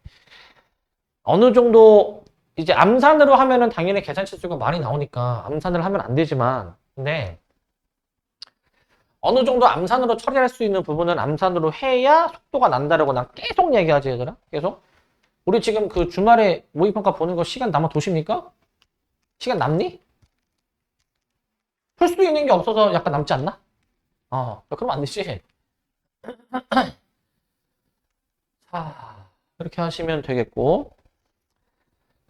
어느 정도 이제 암산으로 하면은 당연히 계산 실수가 많이 나오니까 암산을 하면 안 되지만 근데 어느 정도 암산으로 처리할 수 있는 부분은 암산으로 해야 속도가 난다라고 난 계속 얘기하지 얘들아. 계속 우리 지금 그 주말에 모의평가 보는 거 시간 남아 도십니까? 시간 남니? 풀 수 있는 게 없어서 약간 남지 않나? 그럼 안 되지. 자, 이렇게 하시면 되겠고.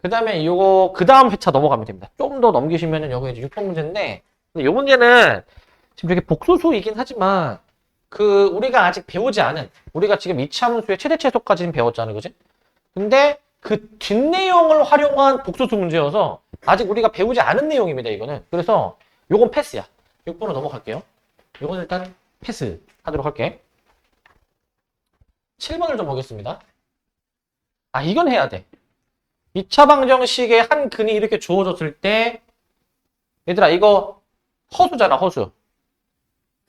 그 다음에 요거, 그 다음 회차 넘어가면 됩니다. 좀 더 넘기시면은 여기 이제 6번 문제인데, 근데 요 문제는 지금 되게 복소수이긴 하지만, 우리가 아직 배우지 않은, 우리가 지금 이차함수의 최대 최소까지는 배웠잖아요. 그지? 근데 그 뒷내용을 활용한 복소수 문제여서, 아직 우리가 배우지 않은 내용입니다. 이거는. 그래서 요건 패스야. 6번으로 넘어갈게요. 요건 일단 패스 하도록 할게. 7번을 좀 보겠습니다. 이건 해야 돼. 2차 방정식의 한 근이 이렇게 주어졌을 때 얘들아 이거 허수잖아 허수.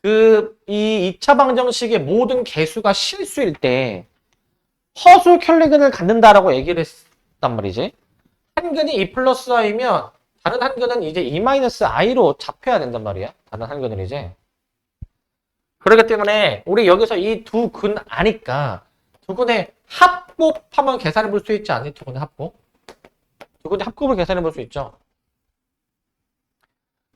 이 2차 방정식의 모든 개수가 실수일 때 허수 켤레근을 갖는다라고 얘기를 했단 말이지. 한 근이 2 플러스 i면 다른 한 근은 이제 2 마이너스 i로 잡혀야 된단 말이야. 다른 한 근을 이제. 그렇기 때문에 우리 여기서 이 두 근 아니까 두 근의 합곱하면 계산해 볼 수 있지 않니? 두 근의 합곱. 두 근의 합곱을 계산해 볼 수 있죠.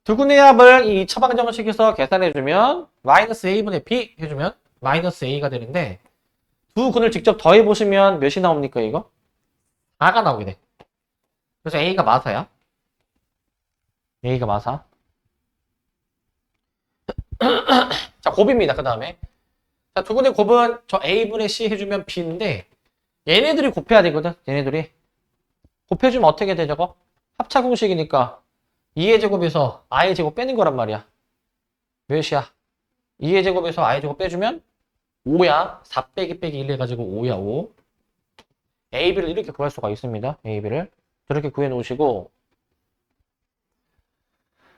두 근의 합을 이 2차 방정식에서 계산해주면 마이너스 a분의 b 해주면 마이너스 a가 되는데 두 근을 직접 더해보시면 몇이 나옵니까 이거? 4가 나오게 돼. 그래서 a가 마사야. a가 마사. 자, 곱입니다. 그 다음에. 자, 두 근의 곱은 저 a분의 c 해주면 b인데 얘네들이 곱해야 되거든. 얘네들이. 곱해주면 어떻게 돼 저거? 합차 공식이니까 2의 제곱에서 i의 제곱 빼는 거란 말이야. 몇이야? 2의 제곱에서 i의 제곱 빼주면 5야. 4 빼기 빼기 1 해가지고 5야 5. AB를 이렇게 구할 수가 있습니다. AB를. 저렇게 구해 놓으시고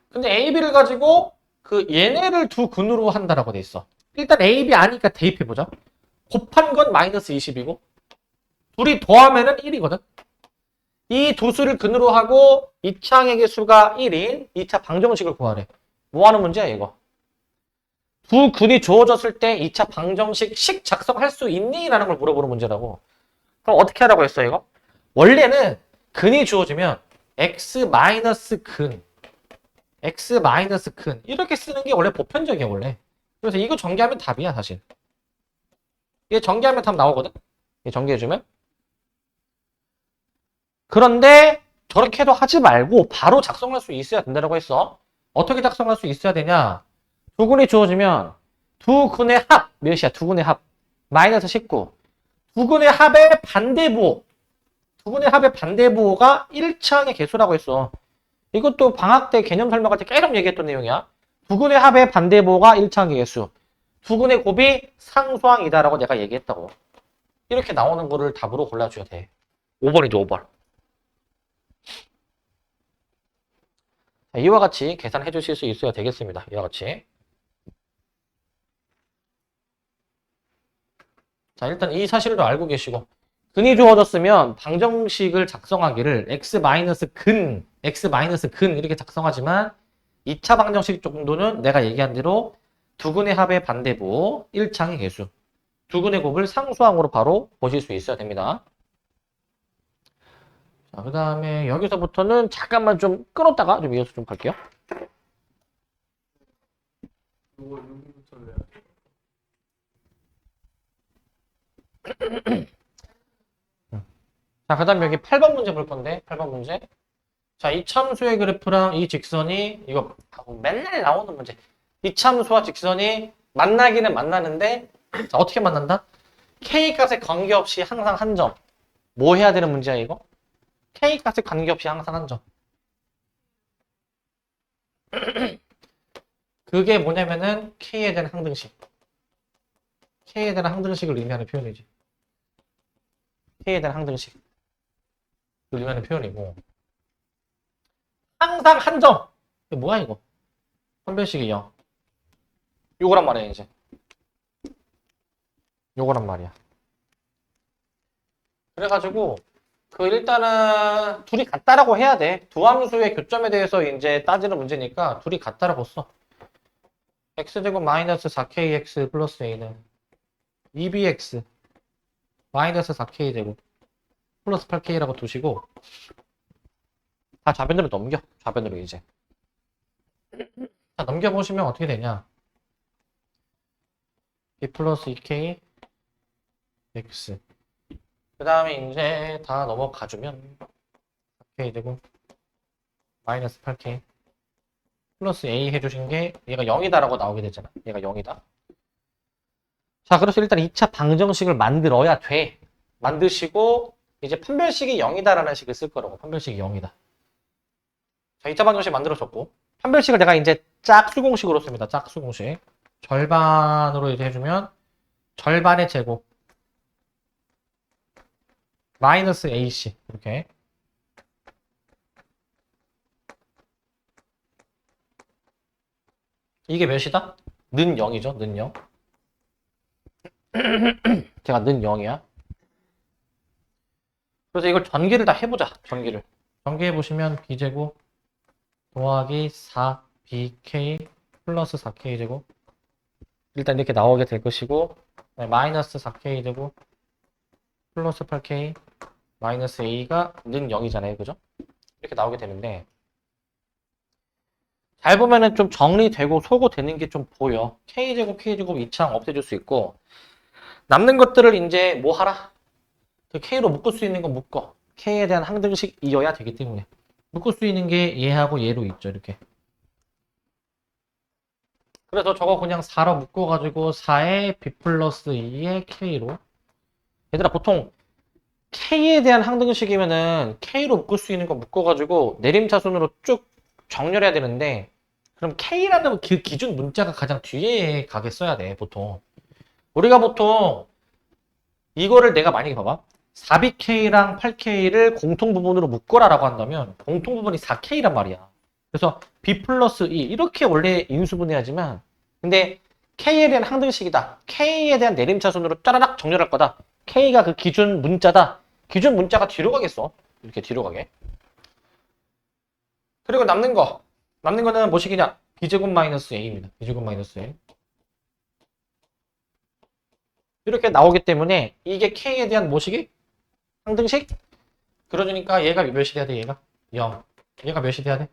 근데 AB를 가지고 그 얘네를 두 근으로 한다라고 돼 있어. 일단 A, B 아니까 대입해보자. 곱한 건 마이너스 20이고 둘이 더하면은 1이거든. 이 두 수를 근으로 하고 2차항의 개수가 1인 2차 방정식을 구하래. 뭐 하는 문제야 이거? 두 근이 주어졌을 때 2차 방정식 작성할 수 있니? 라는 걸 물어보는 문제라고. 그럼 어떻게 하라고 했어 이거? 원래는 근이 주어지면 x-근 x-근 이렇게 쓰는 게 원래 보편적이야 원래. 그래서 이거 전개하면 답이야 사실. 이게 전개하면 답 나오거든? 이게 전개해주면. 그런데 저렇게도 하지 말고 바로 작성할 수 있어야 된다고 했어. 어떻게 작성할 수 있어야 되냐? 두 근이 주어지면 두 근의 합 몇이야? 두 근의 합 마이너스 19. 두 근의 합의 반대부호. 두 근의 합의 반대부호가 1차항의 개수라고 했어. 이것도 방학 때 개념 설명할 때 계속 얘기했던 내용이야. 두 근의 합의 반대부호가 1차항의 개수. 두 근의 곱이 상수항이다라고 내가 얘기했다고. 이렇게 나오는 거를 답으로 골라줘야 돼. 5번이죠, 5번. 자, 이와 같이 계산해 주실 수 있어야 되겠습니다. 이와 같이. 자, 일단 이 사실을 알고 계시고. 근이 주어졌으면 방정식을 작성하기를 x-근 이렇게 작성하지만 2차 방정식 정도는 내가 얘기한 대로 두 근의 합의 반대부 1차항의 개수. 두 근의 곱을 상수항으로 바로 보실 수 있어야 됩니다. 자, 그 다음에 여기서부터는 잠깐만 좀 끊었다가 좀 이어서 좀 갈게요. 자, 그 다음에 여기 8번 문제 볼 건데, 8번 문제. 자, 이 참수의 그래프랑 이 직선이, 이거 맨날 나오는 문제. 이 참수와 직선이 만나기는 만나는데, 자, 어떻게 만난다? K값에 관계없이 항상 한 점. 뭐 해야 되는 문제야, 이거? K값에 관계없이 항상 한 점. 그게 뭐냐면은, K에 대한 항등식. K에 대한 항등식을 의미하는 표현이지. K에 대한 항등식. 의미하는 표현이고. 항상 한 점. 이게 뭐야, 이거? 선별식이 0. 요거란 말이야, 이제. 요거란 말이야. 그래가지고, 일단은, 둘이 같다라고 해야 돼. 두 함수의 교점에 대해서 이제 따지는 문제니까, 둘이 같다라고 써. x제곱 마이너스 4kx 플러스 a는 2bx 마이너스 4k제곱 플러스 8k라고 두시고, 다 좌변으로 넘겨. 좌변으로 이제. 자, 넘겨보시면 어떻게 되냐. b 플러스 2k x 그 다음에 이제 다 넘어가주면 4k 되고 마이너스 8k 플러스 a 해주신 게 얘가 0이다라고 나오게 되잖아. 얘가 0이다. 자, 그래서 일단 2차 방정식을 만들어야 돼. 만드시고 이제 판별식이 0이다라는 식을 쓸 거라고. 판별식이 0이다. 자, 2차 방정식 만들어줬고 판별식을 내가 이제 짝수공식으로 씁니다. 짝수공식. 절반으로 이제 해주면 절반의 제곱 마이너스 AC 이렇게 이게 몇이다? 는 0이죠. 는 0. 제가 는 0이야. 그래서 이걸 전개를 다 해보자. 전개를. 전개해보시면 b제곱 더하기 4bk 플러스 4k제곱 일단 이렇게 나오게 될 것이고 마이너스 4k제곱 플러스 8k 마이너스 a가 는 0이잖아요. 그죠? 이렇게 나오게 되는데 잘 보면은 좀 정리되고 소거되는 게 좀 보여. k제곱, k제곱 2차항 없애줄 수 있고 남는 것들을 이제 뭐 하라? 그 k로 묶을 수 있는 건 묶어. k에 대한 항등식 이어야 되기 때문에 묶을 수 있는 게 얘하고 얘로 있죠. 이렇게. 그래서 저거 그냥 4로 묶어가지고 4에 b 플러스 2에 k로 얘들아 보통 k에 대한 항등식이면은 k로 묶을 수 있는 거 묶어가지고 내림차순으로 쭉 정렬해야 되는데 그럼 k라는 그 기준 문자가 가장 뒤에 가게 써야 돼 보통. 우리가 보통 이거를 내가 만약에 봐봐 4bk랑 8k를 공통부분으로 묶어라라고 한다면 공통부분이 4k란 말이야. 그래서 B 플러스 E 이렇게 원래 인수분해하지만 근데 K에 대한 항등식이다. K에 대한 내림차순으로 짜라락 정렬할 거다. K가 그 기준 문자다. 기준 문자가 뒤로 가겠어. 이렇게 뒤로 가게. 그리고 남는 거는 뭐식이냐? B제곱 마이너스 A입니다. B제곱 마이너스 A. 이렇게 나오기 때문에 이게 K에 대한 뭐식이? 항등식? 그러니까 얘가 몇이 돼야 돼? 얘가 0. 얘가 몇이 돼야 돼?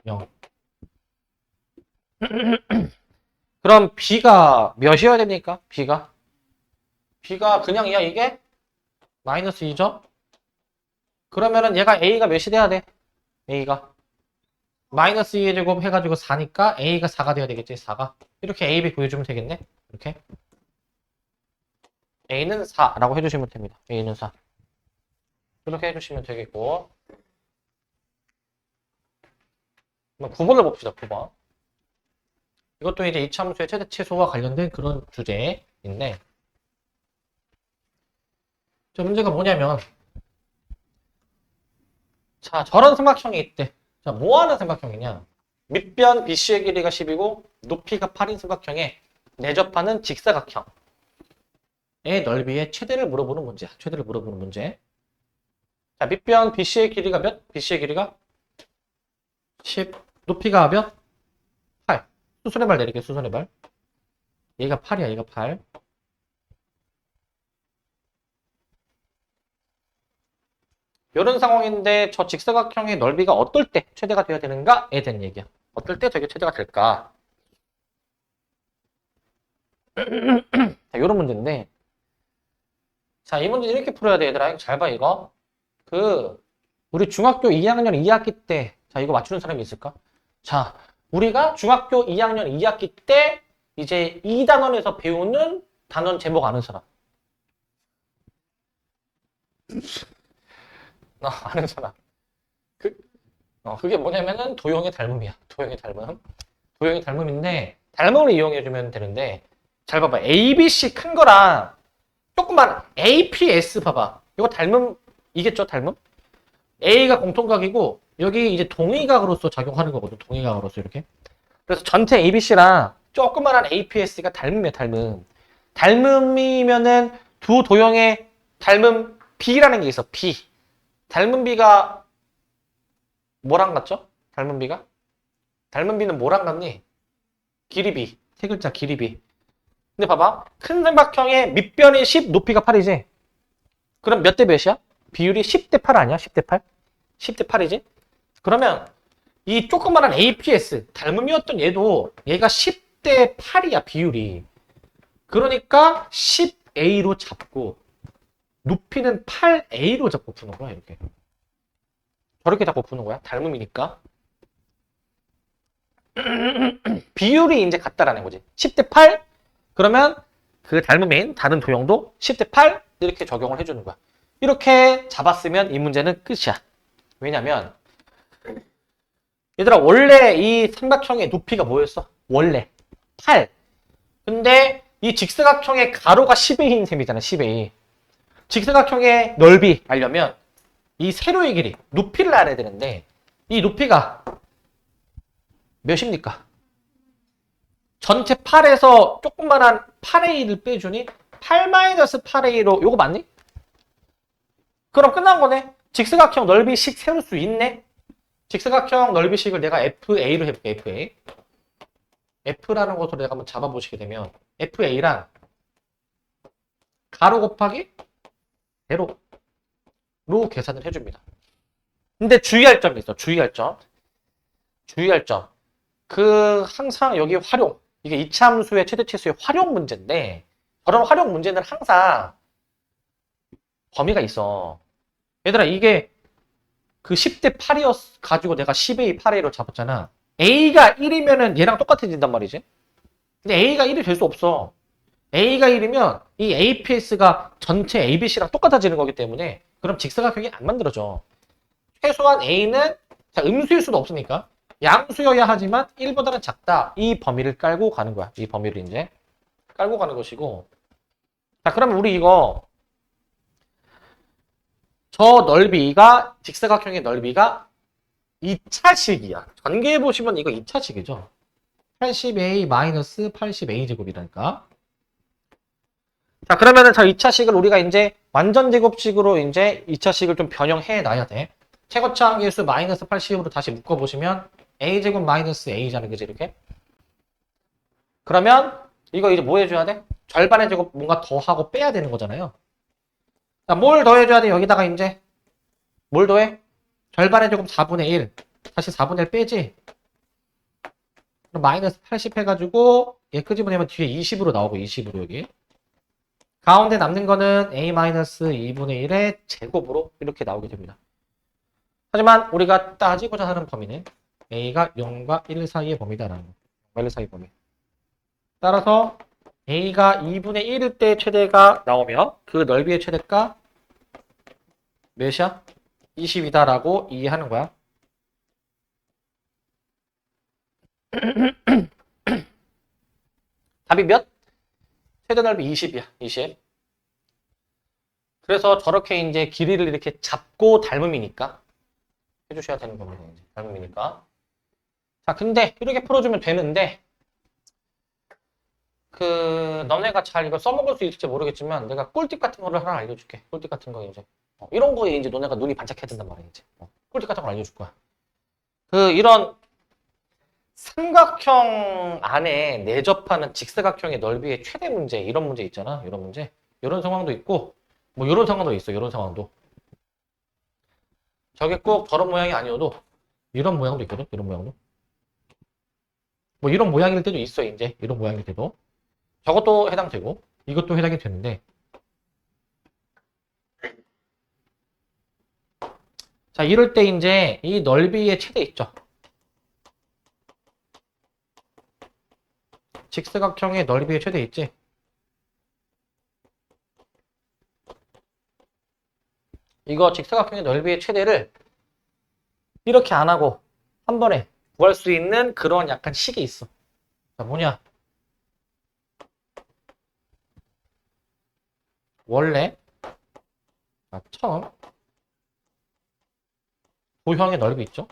0. 그럼 B가 몇이어야 됩니까? B가 그냥이야 이게? 마이너스 2죠? 그러면은 얘가 A가 몇이 돼야 돼? A가 마이너스 2의 제곱 해가지고 4니까 A가 4가 돼야 되겠지? 4가 이렇게 A, B 보여주면 되겠네? 이렇게 A는 4라고 해주시면 됩니다. A는 4 이렇게 해주시면 되겠고 9번을 봅시다. 9번 이것도 이제 이차함수의 최대 최소와 관련된 그런 주제인데 저 문제가 뭐냐면 자 저런 삼각형이 있대. 자 뭐하는 삼각형이냐 밑변 BC의 길이가 10이고 높이가 8인 삼각형에 내접하는 직사각형의 넓이의 최대를 물어보는 문제야. 최대를 물어보는 문제. 자 밑변 BC의 길이가 몇? BC의 길이가 10 높이가 몇? 8 수순의 발 내릴게. 수순의 발 얘가 8이야. 얘가 8 이런 상황인데 저 직사각형의 넓이가 어떨 때 최대가 돼야 되는가에 대한 얘기야. 어떨 때 저게 최대가 될까? 자, 이런 문제인데 자, 이 문제 이렇게 풀어야 돼, 얘들아. 잘 봐, 이거. 우리 중학교 2학년 2학기 때 자, 이거 맞추는 사람이 있을까? 자, 우리가 중학교 2학년 2학기 때 이제 2단원에서 배우는 단원 제목 아는 사람. 아는 사람. 그게 뭐냐면은 도형의 닮음이야. 도형의 닮음. 도형의 닮음인데 닮음을 이용해주면 되는데 잘 봐봐. ABC 큰 거랑 조그만 APS 봐봐. 이거 닮음이겠죠? 닮음? A가 공통각이고 여기 이제 동의각으로서 작용하는 거거든. 동의각으로서 이렇게. 그래서 전체 ABC랑 조그만한 APS가 닮음이야. 닮음. 닮음이면은 두 도형의 닮음 B라는 게 있어. B. 닮은 B가 뭐랑 같죠? 닮은 B가? 닮은 B는 뭐랑 같니? 길이 B. 세 글자 길이 B. 근데 봐봐. 큰 삼각형의 밑변이 10, 높이가 8이지? 그럼 몇 대 몇이야? 비율이 10대 8 아니야? 10대 8? 10대 8이지? 그러면 이 조그마한 APS, 닮음이었던 얘가 10대 8이야, 비율이. 그러니까 10A로 잡고 높이는 8A로 잡고 푸는 거야, 이렇게. 저렇게 잡고 푸는 거야, 닮음이니까. 비율이 이제 같다라는 거지. 10대 8? 그러면 그 닮음인 다른 도형도 10대 8 이렇게 적용을 해주는 거야. 이렇게 잡았으면 이 문제는 끝이야. 왜냐면 얘들아 원래 이 삼각형의 높이가 뭐였어? 원래 8. 근데 이 직사각형의 가로가 10A인 셈이잖아. 10A. 직사각형의 넓이 알려면 이 세로의 길이, 높이를 알아야 되는데 이 높이가 몇입니까? 전체 8에서 조그만한 8A를 빼주니 8-8A로 요거 맞니? 그럼 끝난 거네. 직사각형 넓이식 세울 수 있네. 직사각형 넓이식을 내가 FA로 해볼게. FA. F라는 것으로 내가 한번 잡아보시게 되면 FA란 가로 곱하기 세로로 계산을 해줍니다. 근데 주의할 점이 있어. 주의할 점. 항상 여기 활용. 이게 이차함수의 최대치수의 활용 문제인데 저런 활용 문제는 항상 범위가 있어. 얘들아 이게 그 10대 8이었 가지고 내가 10A 8A로 잡았잖아. A가 1이면은 얘랑 똑같아진단 말이지. 근데 A가 1이 될 수 없어. A가 1이면 이 APS가 전체 ABC랑 똑같아지는 거기 때문에 그럼 직사각형이 안 만들어져. 최소한 A는 자, 음수일 수도 없으니까 양수여야 하지만 1보다는 작다. 이 범위를 깔고 가는 거야. 이 범위를 이제 깔고 가는 것이고. 자, 그러면 우리 이거 저 넓이가 직사각형의 넓이가 2차식이야. 전개해 보시면 이거 2차식이죠. 80a 마이너스 80a 제곱이라니까. 자, 그러면은 저 2차식을 우리가 이제 완전 제곱식으로 이제 2차식을 좀 변형해 놔야 돼. 최고차항 계수 마이너스 80으로 다시 묶어 보시면 a 제곱 마이너스 a잖아, 그지 이렇게? 그러면 이거 이제 뭐 해줘야 돼? 절반의 제곱 뭔가 더하고 빼야 되는 거잖아요. 자, 뭘 더해줘야 돼? 여기다가 이제 뭘 더해? 절반의 제곱 4분의 1. 다시 4분의 1 빼지? 그럼 마이너스 80 해가지고 얘 끄집어내면 뒤에 20으로 나오고 20으로 여기. 가운데 남는 거는 a 마이너스 2분의 1의 제곱으로 이렇게 나오게 됩니다. 하지만 우리가 따지고자 하는 범위는 a가 0과 1 사이의 범위다라는 거. 0과 1 사이의 범위. 따라서 a가 2분의 1일 때 최대가 나오며 그 넓이의 최대가 몇이야? 20이다라고 이해하는 거야. 답이 몇? 최대 넓이 20이야. 20. 그래서 저렇게 이제 길이를 이렇게 잡고 닮음이니까 해주셔야 되는 겁니다. 이제 닮음이니까. 자, 근데 이렇게 풀어주면 되는데 너네가 잘 이거 써먹을 수 있을지 모르겠지만 내가 꿀팁 같은 거를 하나 알려줄게. 꿀팁 같은 거 이제 이런 거에 이제 너네가 눈이 반짝해야 된단 말이야. 이제 꿀팁 같은 걸 알려줄 거야. 이런 삼각형 안에 내접하는 직사각형의 넓이의 최대 문제, 이런 문제 있잖아. 이런 문제. 이런 상황도 있고, 뭐 이런 상황도 있어. 이런 상황도. 저게 꼭 저런 모양이 아니어도 이런 모양도 있거든. 이런 모양도. 뭐 이런 모양일 때도 있어. 이제 이런 모양일 때도. 저것도 해당되고, 이것도 해당이 되는데. 자, 이럴 때 이제 이 넓이의 최대 있죠. 직사각형의 넓이의 최대 있지? 이거 직사각형의 넓이의 최대를 이렇게 안 하고 한 번에 구할 수 있는 그런 약간 식이 있어. 자, 뭐냐? 원래 처음 도형의 넓이 있죠?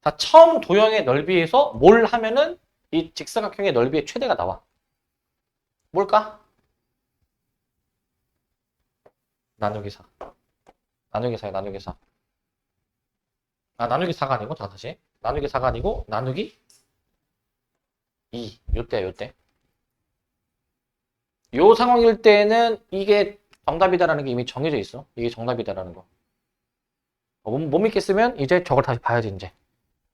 자, 처음 도형의 넓이에서 뭘 하면은 이 직사각형의 넓이의 최대가 나와. 뭘까? 나누기 4. 나누기 4야, 나누기 4. 아, 나누기 4가 아니고, 자, 다시. 나누기 4가 아니고, 나누기 2. 요때야, 요때. 요 상황일 때는 이게 정답이다라는 게 이미 정해져 있어. 이게 정답이다라는 거. 못 믿겠으면 이제 저걸 다시 봐야지, 이제.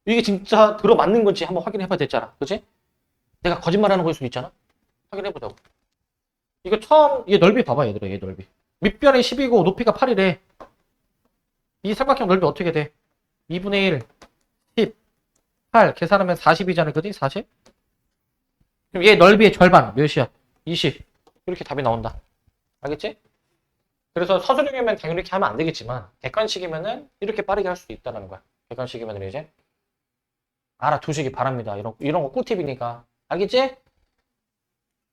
이게 진짜 들어맞는 건지 한번 확인해 봐야 되잖아. 그치? 내가 거짓말하는 걸 수도 있잖아. 확인해 보자고. 이거 처음, 얘 넓이 봐봐, 얘들아, 얘 넓이. 밑변이 10이고 높이가 8이래. 이 삼각형 넓이 어떻게 돼? 2분의 1, 10, 8 계산하면 40이잖아, 그지? 40? 그럼 얘 넓이의 절반 몇이야? 20. 이렇게 답이 나온다. 알겠지? 그래서 서술형이면 당연히 이렇게 하면 안 되겠지만 객관식이면은 이렇게 빠르게 할 수도 있다는 거야. 객관식이면 이제 알아두시기 바랍니다. 이런 거 꿀팁이니까. 알겠지?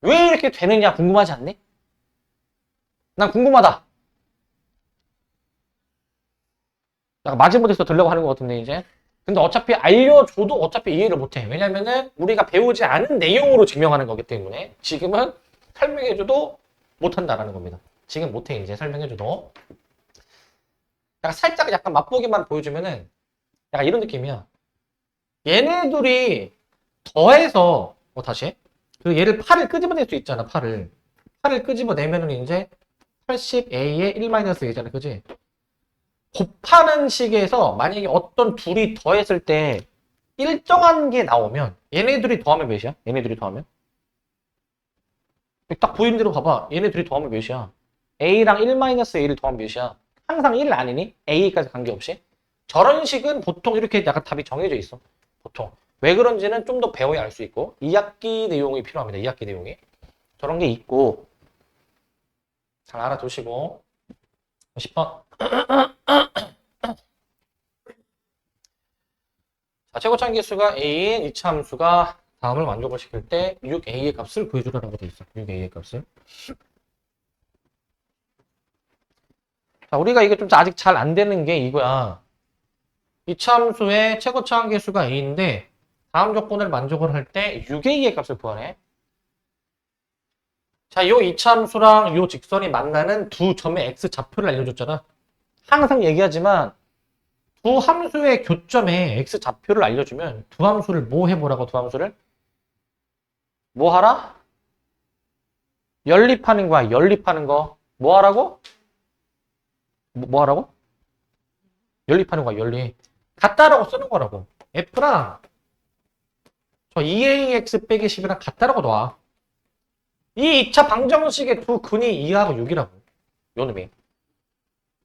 왜 이렇게 되느냐 궁금하지 않니? 난 궁금하다. 약간 마지못해서 들려고 하는 것 같은데 이제. 근데 어차피 알려줘도 어차피 이해를 못해. 왜냐면은 우리가 배우지 않은 내용으로 증명하는 거기 때문에 지금은 설명해줘도 못한다라는 겁니다. 지금 못해 이제 설명해줘도. 약간 살짝 약간 맛보기만 보여주면은 약간 이런 느낌이야. 얘네들이 더해서 다시 얘를 8을 끄집어낼 수 있잖아. 8을 끄집어내면은 이제 80a의 1-a잖아. 그지? 곱하는 식에서 만약에 어떤 둘이 더했을 때 일정한 게 나오면 얘네들이 더하면 몇이야? 얘네들이 더하면? 딱 보이는 대로 봐봐. 얘네들이 더하면 몇이야? a랑 1-a를 더하면 몇이야? 항상 1 아니니? a까지 관계없이? 저런 식은 보통 이렇게 약간 답이 정해져 있어. 보통. 왜 그런지는 좀 더 배워야 알 수 있고 2학기 내용이 필요합니다. 2학기 내용이. 저런 게 있고 잘 알아두시고 10번 자, 최고차항 계수가 a인 이차 함수가 다음을 만족을 시킬 때 6a의 값을 구해주라고 돼 있어. 6a의 값을. 자, 우리가 이게 좀 아직 잘 안 되는 게 이거야. 이차함수의 최고차항 계수가 a인데 다음 조건을 만족을 할 때 6a의 값을 구하래. 자, 요 이차함수랑 요 직선이 만나는 두 점의 x 좌표를 알려줬잖아. 항상 얘기하지만 두 함수의 교점에 x 좌표를 알려주면 두 함수를 뭐 해보라고 두 함수를? 뭐 하라? 연립하는 거야. 연립하는 거. 뭐 하라고? 뭐 하라고? 연립하는 거야. 연립. 같다라고 쓰는 거라고. F랑 저 2ax 빼기 10이랑 같다라고 놔. 이 2차 방정식의 두 근이 2하고 6이라고. 요 놈이.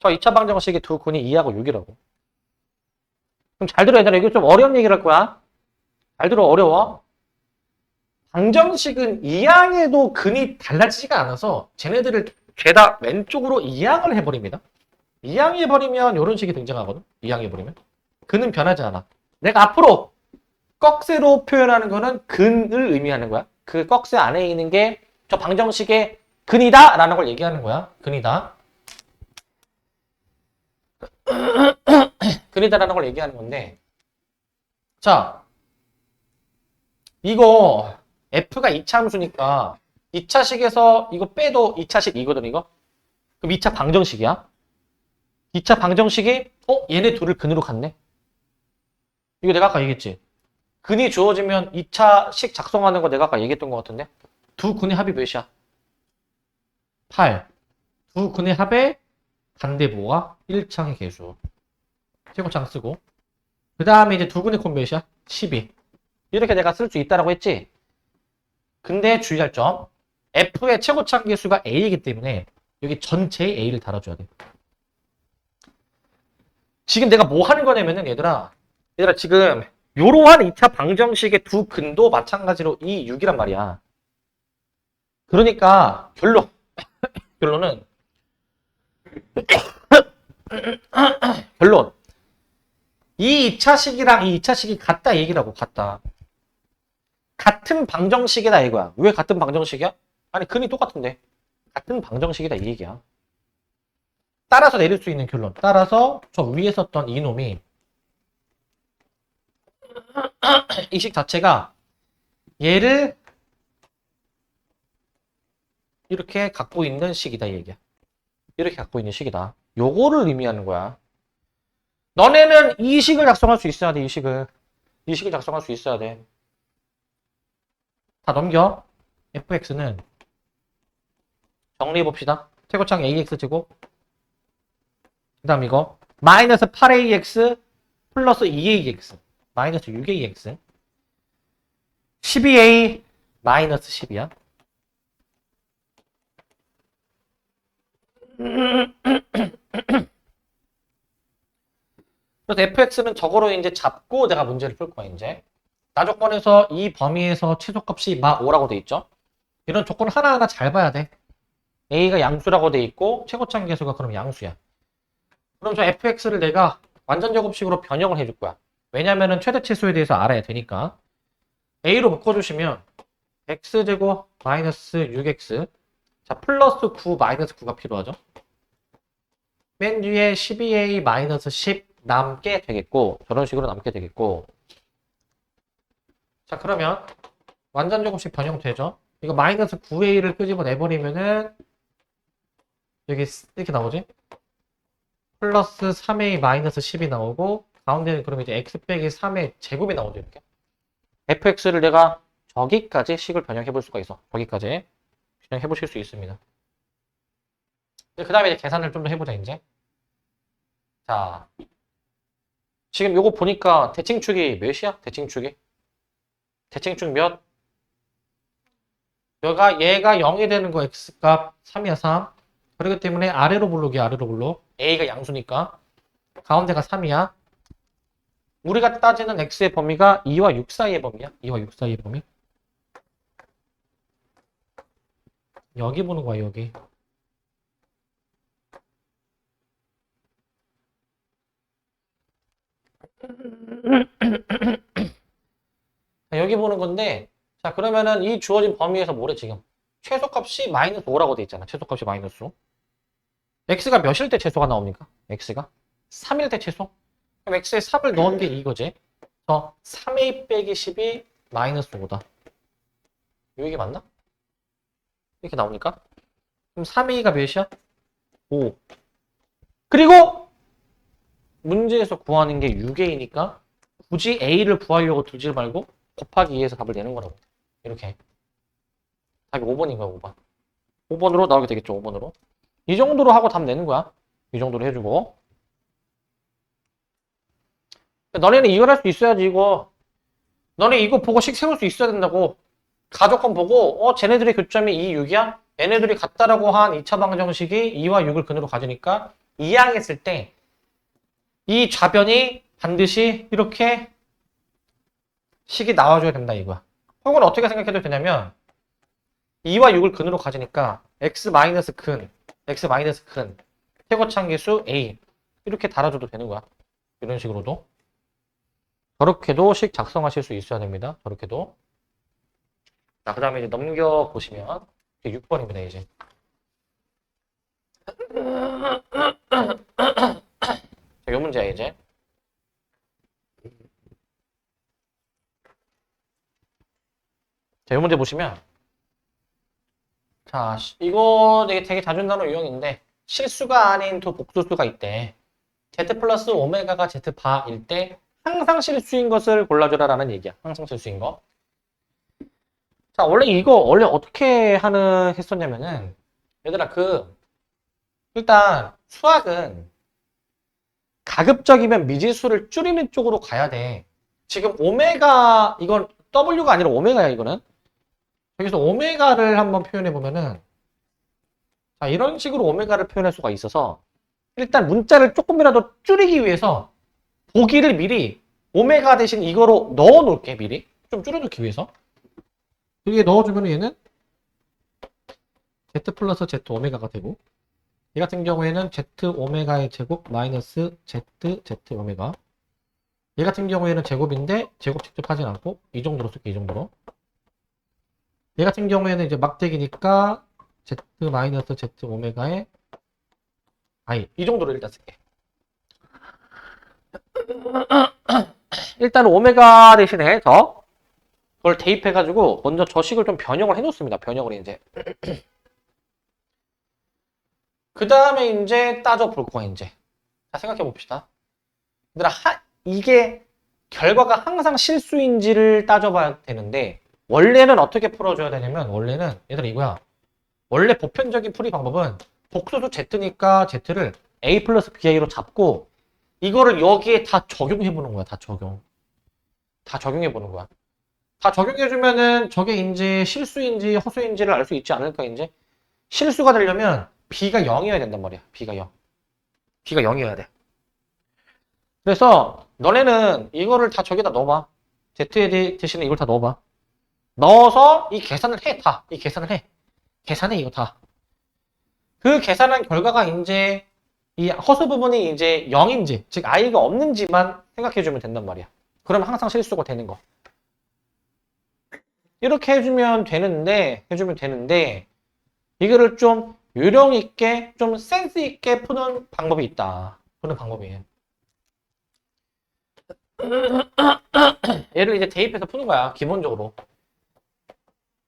저 2차 방정식의 두 근이 2하고 6이라고. 그럼 잘 들어 얘들아. 이거 좀 어려운 얘기를 할 거야. 잘 들어. 어려워. 방정식은 이항에도 근이 달라지지가 않아서 쟤네들을 죄다 왼쪽으로 이항을 해버립니다. 이항해버리면 이런 식이 등장하거든. 이항해버리면. 근은 변하지 않아. 내가 앞으로 꺽쇠로 표현하는 거는 근을 의미하는 거야. 그 꺽쇠 안에 있는 게 저 방정식의 근이다 라는 걸 얘기하는 거야. 근이다. 근이다라는 걸 얘기하는 건데 자 이거 F가 2차 함수니까 2차식에서 이거 빼도 2차식 이거든 이거. 그럼 2차 방정식이야. 2차 방정식이 얘네 둘을 근으로 갔네. 이거 내가 아까 얘기했지. 근이 주어지면 2차식 작성하는 거 내가 아까 얘기했던 것 같은데. 두 근의 합이 몇이야? 8. 두 근의 합의 반대부호가 1창의 계수. 최고창 쓰고. 그 다음에 이제 두 근의 콤 몇이야? 12. 이렇게 내가 쓸 수 있다라고 했지. 근데 주의할 점. F의 최고창 계수가 A이기 때문에 여기 전체에 A를 달아줘야 돼. 지금 내가 뭐 하는 거냐면은 얘들아 지금 요러한 2차 방정식의 두 근도 마찬가지로 이 6이란 말이야. 그러니까 결론은 결론 이 2차식이랑 이 2차식이 같다 얘기라고. 같은 방정식이다 이거야. 왜 같은 방정식이야? 아니 근이 똑같은데 같은 방정식이다 이 얘기야. 따라서 내릴 수 있는 결론. 따라서 저 위에 썼던 이놈이 이 식 자체가 얘를 이렇게 갖고 있는 식이다 이 얘기야. 이렇게 갖고 있는 식이다. 요거를 의미하는 거야. 너네는 이 식을 작성할 수 있어야 돼. 이 식을 작성할 수 있어야 돼. 다 넘겨. fx는 정리해 봅시다. 최고창 ax제곱 그 다음 이거 마이너스 8ax 플러스 2ax 마이너스 6ax 12a 마이너스 10이야. 그래서 fx는 저거로 이제 잡고 내가 문제를 풀 거야. 이제 나 조건에서 이 범위에서 최소값이 마 5라고 돼 있죠. 이런 조건 하나하나 잘 봐야 돼. a가 양수라고 돼 있고 최고창 계수가 그럼 양수야. 그럼 저 fx를 내가 완전 제곱식으로 변형을 해줄 거야. 왜냐면은 최대치수에 대해서 알아야 되니까. a로 묶어주시면 x제곱 마이너스 6x 자 플러스 9 마이너스 9가 필요하죠. 맨 뒤에 12a 마이너스 10 남게 되겠고 저런 식으로 남게 되겠고 자 그러면 완전 제곱식 변형되죠. 이거 마이너스 9a를 끄집어내버리면은 여기 이렇게 나오지. 플러스 3a 마이너스 10이 나오고 가운데는 그럼 이제 x 빼기 3의 제곱이 나오죠. 이렇게 fx를 내가 저기까지 식을 변형해 볼 수가 있어. 저기까지 변형해 보실 수 있습니다. 그 다음에 이제 계산을 좀 더 해보자. 이제 자 지금 요거 보니까 대칭축이 몇이야? 대칭축 몇? 얘가 0이 되는 거 x값 3이야 3. 그렇기 때문에 아래로 블록이야 아래로 블록. a가 양수니까 가운데가 3이야. 우리가 따지는 x의 범위가 2와 6 사이의 범위야. 2와 6 사이의 범위. 여기 보는 거야 여기. 여기 보는 건데 자 그러면은 이 주어진 범위에서 뭐래 지금 최소값이 마이너스 5라고 돼 있잖아. 최소값이 마이너스 5. x가 몇일 때 채소가 나옵니까? x가 3일 때 채소? 그럼 x에 3을 넣은 게 이거지. 그래서 3a 빼기 12 마이너스 5다. 이게 맞나? 이렇게 나오니까? 그럼 3a가 몇이야? 5. 그리고 문제에서 구하는 게 6a니까 굳이 a를 구하려고 두지 말고 곱하기 2에서 답을 내는 거라고. 이렇게. 답이 5번인 거야, 5번. 5번으로 나오게 되겠죠, 5번으로. 이 정도로 하고 답 내는 거야. 이 정도로 해주고. 너네는 이걸 할 수 있어야지, 이거. 너네 이거 보고 식 세울 수 있어야 된다고. 가족권 보고, 쟤네들의 교점이 2, 6이야? 얘네들이 같다라고 한 2차 방정식이 2와 6을 근으로 가지니까 이항했을 때 이 좌변이 반드시 이렇게 식이 나와줘야 된다, 이거야. 혹은 어떻게 생각해도 되냐면 2와 6을 근으로 가지니까 x-근, x-근, 최고차항계수 a 이렇게 달아줘도 되는 거야. 이런 식으로도. 저렇게도 식 작성하실 수 있어야 됩니다. 저렇게도. 자, 그 다음에 이제 넘겨보시면 6번입니다, 이제. 자, 요 문제야, 이제. 자, 요 문제 보시면 자, 이거 되게 자주 나오는 유형인데 실수가 아닌 두 복소수가 있대. z 플러스 오메가가 z 바일 때 항상 실수인 것을 골라줘라 라는 얘기야. 항상 실수인 거. 자, 원래 어떻게 했었냐면은 얘들아 일단 수학은 가급적이면 미지수를 줄이는 쪽으로 가야 돼. 지금 오메가 이건 W가 아니라 오메가야 이거는. 여기서 오메가를 한번 표현해 보면은 자, 이런 식으로 오메가를 표현할 수가 있어서 일단 문자를 조금이라도 줄이기 위해서 보기를 미리 오메가 대신 이거로 넣어 놓을게. 미리 좀 줄여놓기 위해서 여기에 넣어주면 얘는 z 플러스 z 오메가가 되고 이 같은 경우에는 z 오메가의 제곱 마이너스 z 오메가 얘 같은 경우에는 제곱인데 제곱 직접 하진 않고 이 정도로 쓸게. 이 정도로. 얘 같은 경우에는 이제 막대기니까 z 마이너스 z 오메가의 이 정도로 일단 쓸게. 일단 오메가 대신에 그걸 대입해가지고 먼저 저 식을 좀 변형을 해놓습니다. 변형을 이제. 그 다음에 이제 따져볼 거야, 이제. 자, 생각해 봅시다. 얘들아, 이게 결과가 항상 실수인지를 따져봐야 되는데, 원래는 어떻게 풀어줘야 되냐면, 원래는, 얘들아, 이거야. 원래 보편적인 풀이 방법은 복수수 z니까 z를 a 플러스 bi로 잡고, 이거를 여기에 다 적용해보는 거야, 다 적용. 다 적용해보는 거야. 다 적용해주면은 저게 이제 실수인지 허수인지를 알 수 있지 않을까, 이제? 실수가 되려면 b가 0이어야 된단 말이야. b가 0. b가 0이어야 돼. 그래서 너네는 이거를 다 저기다 넣어봐. z에 대신에 이걸 다 넣어봐. 넣어서 이 계산을 해, 다. 이 계산을 해. 계산해, 이거 다. 그 계산한 결과가 이제 이 허수 부분이 이제 0인지, 즉 i가 없는지만 생각해주면 된단 말이야. 그러면 항상 실수가 되는 거. 이렇게 해주면 되는데, 이거를 좀 요령 있게, 좀 센스 있게 푸는 방법이 있다. 푸는 방법이에요. 얘를 이제 대입해서 푸는 거야, 기본적으로.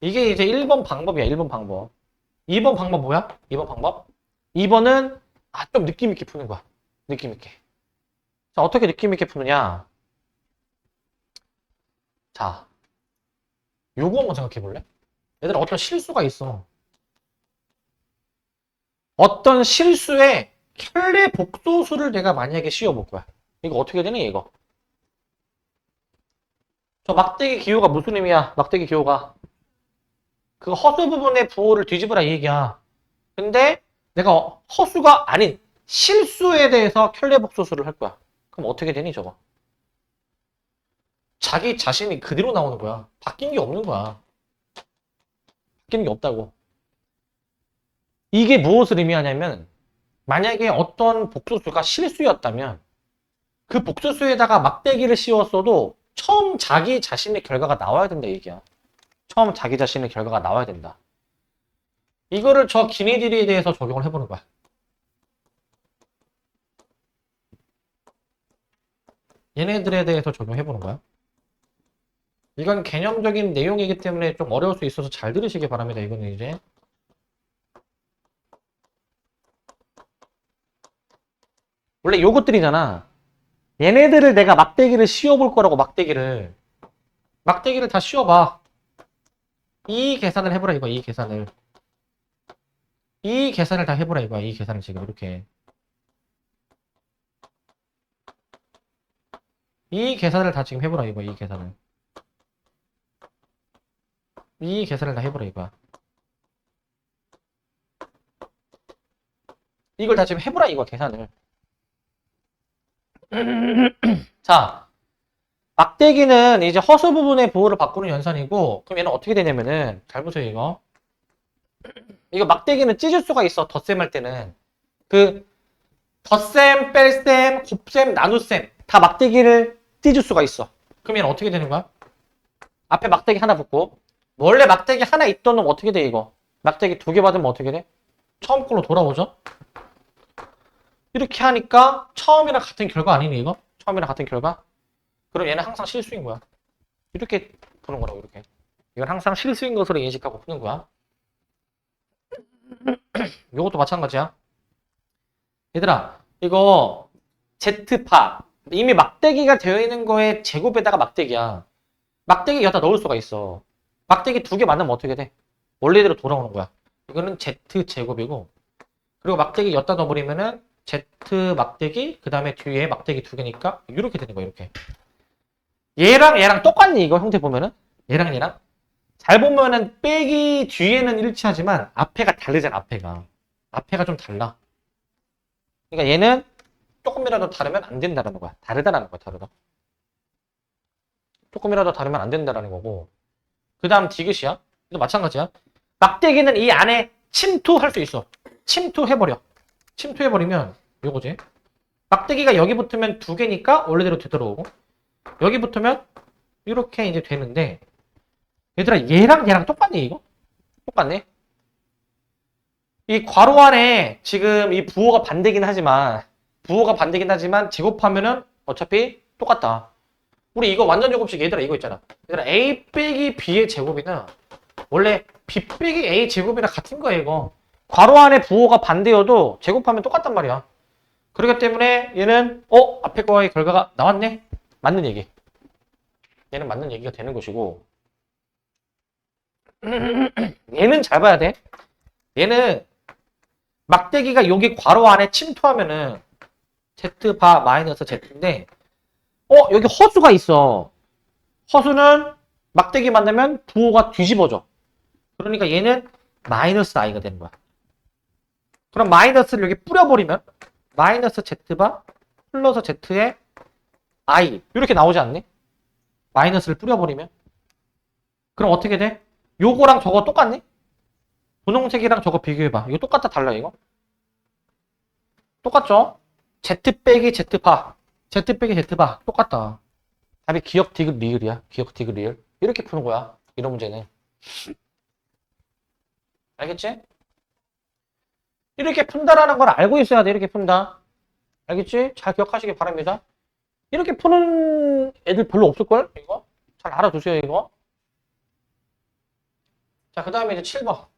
이게 이제 1번 방법이야, 1번 방법. 2번 방법 뭐야? 2번 방법? 2번은, 좀 느낌 있게 푸는 거야. 느낌 있게. 자, 어떻게 느낌 있게 푸느냐? 자, 요거 한번 생각해 볼래? 얘들아, 어떤 실수가 있어. 어떤 실수에 켤레 복소수를 내가 만약에 씌워볼 거야. 이거 어떻게 되니, 이거? 저 막대기 기호가 무슨 의미야? 막대기 기호가. 그 허수 부분의 부호를 뒤집으라 이 얘기야. 근데 내가 허수가 아닌 실수에 대해서 켤레 복소수를 할 거야. 그럼 어떻게 되니, 저거? 자기 자신이 그대로 나오는 거야. 바뀐 게 없는 거야. 바뀌는 게 없다고. 이게 무엇을 의미하냐면 만약에 어떤 복소수가 실수였다면 그 복소수에다가 막대기를 씌웠어도 처음 자기 자신의 결과가 나와야 된다 얘기야. 처음 자기 자신의 결과가 나와야 된다. 이거를 저 기니들에 대해서 적용을 해보는 거야. 얘네들에 대해서 적용해보는 거야. 이건 개념적인 내용이기 때문에 좀 어려울 수 있어서 잘 들으시기 바랍니다. 이거는 이제. 원래 요것들이잖아. 얘네들을 내가 막대기를 씌워볼 거라고 막대기를 다 씌워봐. 이 계산을 해보라 이거야. 이 계산을 다 해보라 이거야. 이 계산을 지금 이렇게 이 계산을 다 지금 해보라 이거야. 이 계산을 다 해보라 이거야. 이걸 다 지금 해보라 이거야. 계산을. 자, 막대기는 이제 허수 부분의 보호를 바꾸는 연산이고, 그럼 얘는 어떻게 되냐면은, 잘 보세요, 이거. 이거 막대기는 찢을 수가 있어, 덧셈 할 때는. 그, 덧셈, 뺄셈, 곱셈, 나눗셈, 다 막대기를 찢을 수가 있어. 그럼 얘는 어떻게 되는 거야? 앞에 막대기 하나 붙고, 원래 막대기 하나 있던 놈 어떻게 돼, 이거? 막대기 2개 받으면 어떻게 돼? 처음 걸로 돌아오죠? 이렇게 하니까 처음이랑 같은 결과 아니니, 이거? 처음이랑 같은 결과? 그럼 얘는 항상 실수인 거야. 이렇게 푸는 거라고, 이렇게. 이건 항상 실수인 것으로 인식하고 푸는 거야. 이것도 마찬가지야. 얘들아, 이거 Z파. 이미 막대기가 되어 있는 거에 제곱에다가 막대기야. 막대기 여기다 넣을 수가 있어. 막대기 2개 만나면 어떻게 돼? 원래대로 돌아오는 거야. 이거는 Z제곱이고, 그리고 막대기 여기다 넣어버리면은 Z 막대기, 그 다음에 뒤에 막대기 2개니까 이렇게 되는 거야, 이렇게. 얘랑 똑같니, 이거 형태 보면은? 얘랑 잘 보면은 빼기 뒤에는 일치하지만 앞에가 다르잖아, 앞에가 좀 달라. 그러니까 얘는 조금이라도 다르면 안 된다는 거야. 다르다라는 거야, 다르다. 조금이라도 다르면 안 된다라는 거고. 그 다음 디귿이야. 이거 마찬가지야. 막대기는 이 안에 침투할 수 있어. 침투해버려. 침투해버리면 요거지. 막대기가 여기 붙으면 2개니까 원래대로 되돌아오고, 여기 붙으면 이렇게 이제 되는데, 얘들아 얘랑 똑같니 이거? 똑같네. 이 괄호 안에 지금 이 부호가 반대긴 하지만 제곱하면은 어차피 똑같다. 우리 이거 완전 제곱식 얘들아 이거 있잖아. 얘들아 a 빼기 b의 제곱이는 원래 b 빼기 a 제곱이랑 같은 거야 이거. 괄호 안에 부호가 반대여도 제곱하면 똑같단 말이야. 그렇기 때문에 얘는 앞에 거의 결과가 나왔네? 맞는 얘기. 얘는 맞는 얘기가 되는 것이고, 얘는 잘 봐야 돼. 얘는 막대기가 여기 괄호 안에 침투하면은 Z바 마이너스 Z인데, 여기 허수가 있어. 허수는 막대기 만나면 부호가 뒤집어져. 그러니까 얘는 마이너스 i가 되는 거야. 그럼 마이너스를 여기 뿌려버리면 마이너스 Z바 플러스 Z의 i 이렇게 나오지 않니? 마이너스를 뿌려버리면. 그럼 어떻게 돼? 요거랑 저거 똑같니? 분홍색이랑 저거 비교해봐. 이거 똑같다 달라 이거? 똑같죠? Z 빼기 Z파 Z 빼기 Z파 똑같다. 답이 기억 디귿 리을이야. 기억 디귿 리을. 이렇게 푸는 거야. 이런 문제는. 알겠지? 이렇게 푼다라는 걸 알고 있어야 돼. 이렇게 푼다. 알겠지? 잘 기억하시기 바랍니다. 이렇게 푸는 애들 별로 없을걸? 이거? 잘 알아두세요 이거. 자, 그 다음에 이제 7번.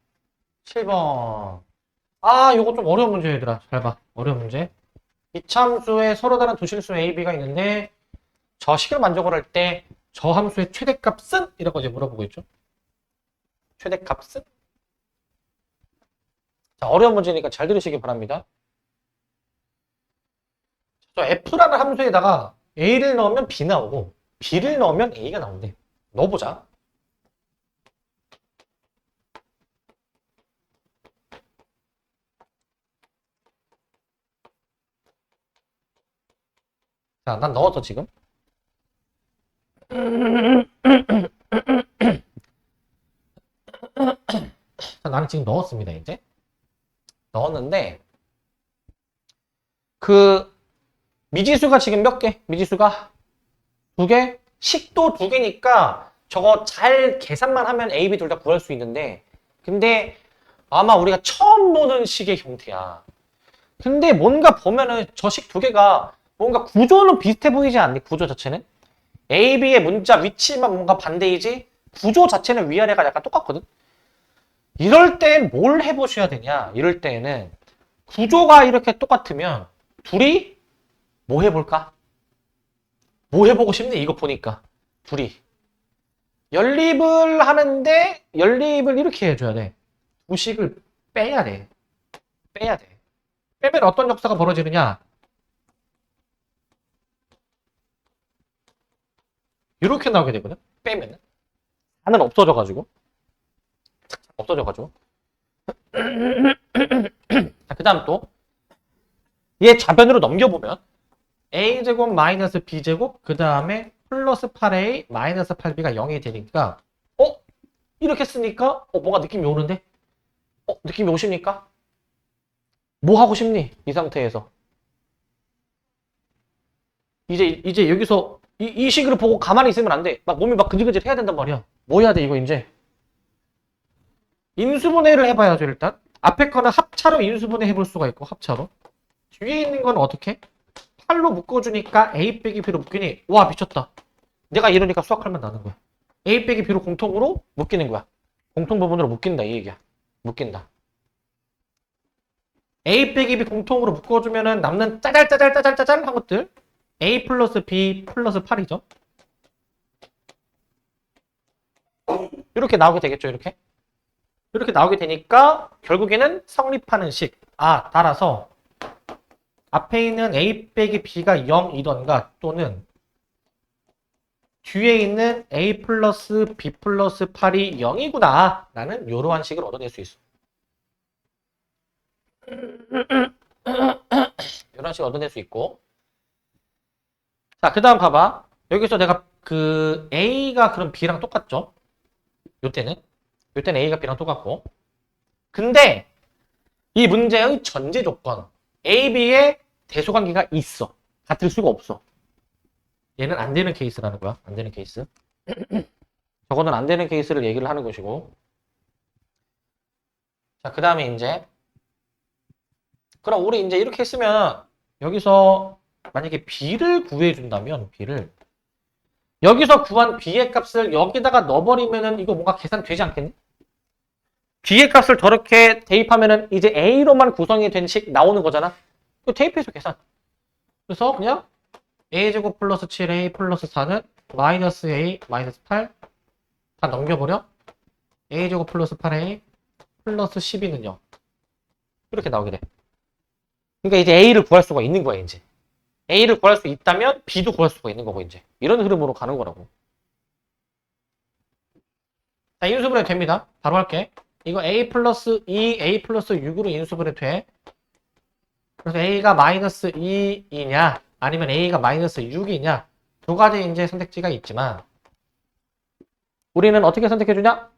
7번. 요거 좀 어려운 문제 얘들아. 잘 봐. 어려운 문제. 이차함수에 서로 다른 두 실수 A, B가 있는데 저 식을 만족을 할 때 저 함수의 최대값은? 이라고 이제 물어보고 있죠. 최대값은? 자, 어려운 문제니까 잘 들으시기 바랍니다. 저 F라는 함수에다가 A를 넣으면 B 나오고 B를 넣으면 A가 나온대. 넣어보자. 자, 난 넣었어 지금. 자, 나는 지금 넣었습니다 이제. 넣었는데 그 미지수가 지금 몇 개? 미지수가 2개? 식도 2개니까 저거 잘 계산만 하면 A, B 둘 다 구할 수 있는데, 근데 아마 우리가 처음 보는 식의 형태야. 근데 뭔가 보면은 저 식 2개가 뭔가 구조는 비슷해 보이지 않니? 구조 자체는? A, B의 문자 위치만 뭔가 반대이지 구조 자체는 위아래가 약간 똑같거든? 이럴 땐 뭘 해보셔야 되냐? 이럴 때는 구조가 이렇게 똑같으면 둘이 뭐 해볼까? 뭐 해보고 싶니? 이거 보니까 둘이 연립을 하는데 연립을 이렇게 해줘야 돼. 두 식을 빼야 돼. 빼야 돼. 빼면 어떤 역사가 벌어지느냐? 이렇게 나오게 되거든. 빼면은 4는 없어져가지고 없어져가지고. 그 다음 또 얘 좌변으로 넘겨보면 a제곱 마이너스 b제곱 그 다음에 플러스 8a 마이너스 8b가 0이 되니까 이렇게 쓰니까 뭔가 느낌이 오는데? 느낌이 오십니까? 뭐 하고 싶니? 이 상태에서 이제 여기서 이 식으로 보고 가만히 있으면 안 돼. 막 몸이 막 근질근질 해야 된단 말이야. 뭐 해야 돼 이거 이제? 인수분해를 해봐야죠 일단. 앞에 거는 합차로 인수분해 해볼 수가 있고 합차로. 뒤에 있는 건 어떻게? 8로 묶어주니까 A 빼기 B로 묶이니 와 미쳤다. 내가 이러니까 수학할 만 나는 거야. A 빼기 B로 공통으로 묶이는 거야. 공통 부분으로 묶인다 이 얘기야. 묶인다. A 빼기 B 공통으로 묶어주면은 남는 짜잘짜잘짜잘짜잘한 것들 A 플러스 B 플러스 8이죠. 이렇게 나오게 되겠죠 이렇게. 이렇게 나오게 되니까 결국에는 성립하는 식. 따라서 앞에 있는 A 빼기 B가 0이던가 또는 뒤에 있는 A 플러스 B 플러스 8이 0이구나 라는 이러한 식을 얻어낼 수 있어. 이런 식을 얻어낼 수 있고 자, 그 다음 봐봐. 여기서 내가 A가 그럼 B랑 똑같죠? 요때는 A가 B랑 똑같고 근데 이 문제의 전제 조건 A, B의 대소관계가 있어. 같을 수가 없어. 얘는 안 되는 케이스라는 거야. 안 되는 케이스. 저거는 안 되는 케이스를 얘기를 하는 것이고 자, 그 다음에 이제 그럼 우리 이제 이렇게 했으면 여기서 만약에 B를 구해준다면 B를 여기서 구한 B의 값을 여기다가 넣어버리면은 이거 뭔가 계산되지 않겠니? B의 값을 저렇게 대입하면은 이제 A로만 구성이 된 식 나오는 거잖아. 이거 대입해서 계산. 그래서 그냥 A제곱 플러스 7A 플러스 4는 마이너스 A 마이너스 8 다 넘겨버려. A제곱 플러스 8A 플러스 12는요. 이렇게 나오게 돼. 그러니까 이제 A를 구할 수가 있는 거야 이제. A를 구할 수 있다면 B도 구할 수가 있는 거고 이제. 이런 흐름으로 가는 거라고. 자, 인수분해 됩니다. 바로 할게. 이거 A 플러스 2, A 플러스 6으로 인수분해 돼. 그래서 A가 마이너스 2이냐 아니면 A가 마이너스 6이냐 두 가지 이제 선택지가 있지만 우리는 어떻게 선택해주냐?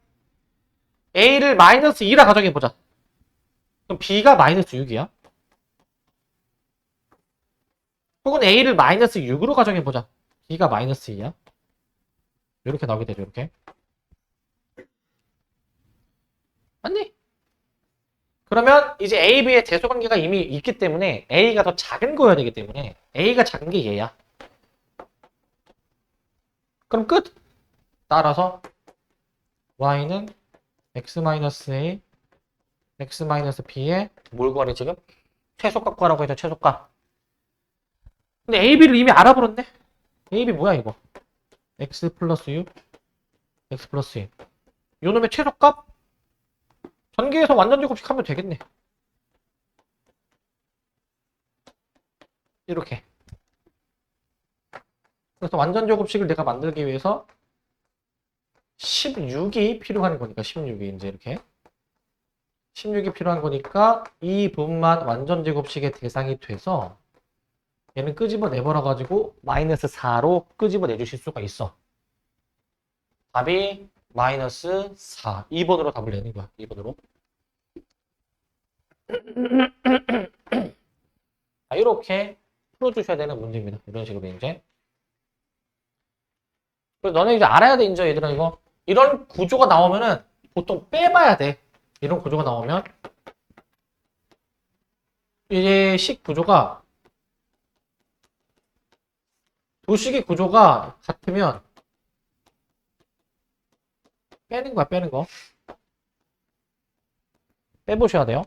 A를 마이너스 2라 가정해보자. 그럼 B가 마이너스 6이야. 혹은 A를 마이너스 6으로 가정해보자. B가 마이너스 2야. 이렇게 나오게 되죠. 이렇게. 맞니? 그러면 이제 A, B의 대소관계가 이미 있기 때문에 A가 더 작은 거여야 되기 때문에 A가 작은 게 얘야. 그럼 끝! 따라서 Y는 X-A, X-B의 뭘 구하래 지금? 최소값 구하라고 해서 최소값. 근데 A, B를 이미 알아버렸네? A, B 뭐야 이거? X 플러스 6, X 플러스 1. 요놈의 최소값? 전개해서 완전 제곱식 하면 되겠네. 이렇게. 그래서 완전 제곱식을 내가 만들기 위해서 16이 필요한 거니까 16이 이제 이렇게 16이 필요한 거니까 이 부분만 완전 제곱식의 대상이 돼서 얘는 끄집어 내버려 가지고 마이너스 4로 끄집어 내주실 수가 있어. 답이 마이너스 4. 2번으로 답을 내는 거야. 2번으로. 이렇게 풀어주셔야 되는 문제입니다. 이런 식으로 이제. 그래서 너네 이제 알아야 돼, 이제 얘들아, 이거. 이런 구조가 나오면은 보통 빼봐야 돼. 이런 구조가 나오면. 이제 식 구조가 도식의 구조가 같으면 빼는 거야, 빼는 거. 빼보셔야 돼요.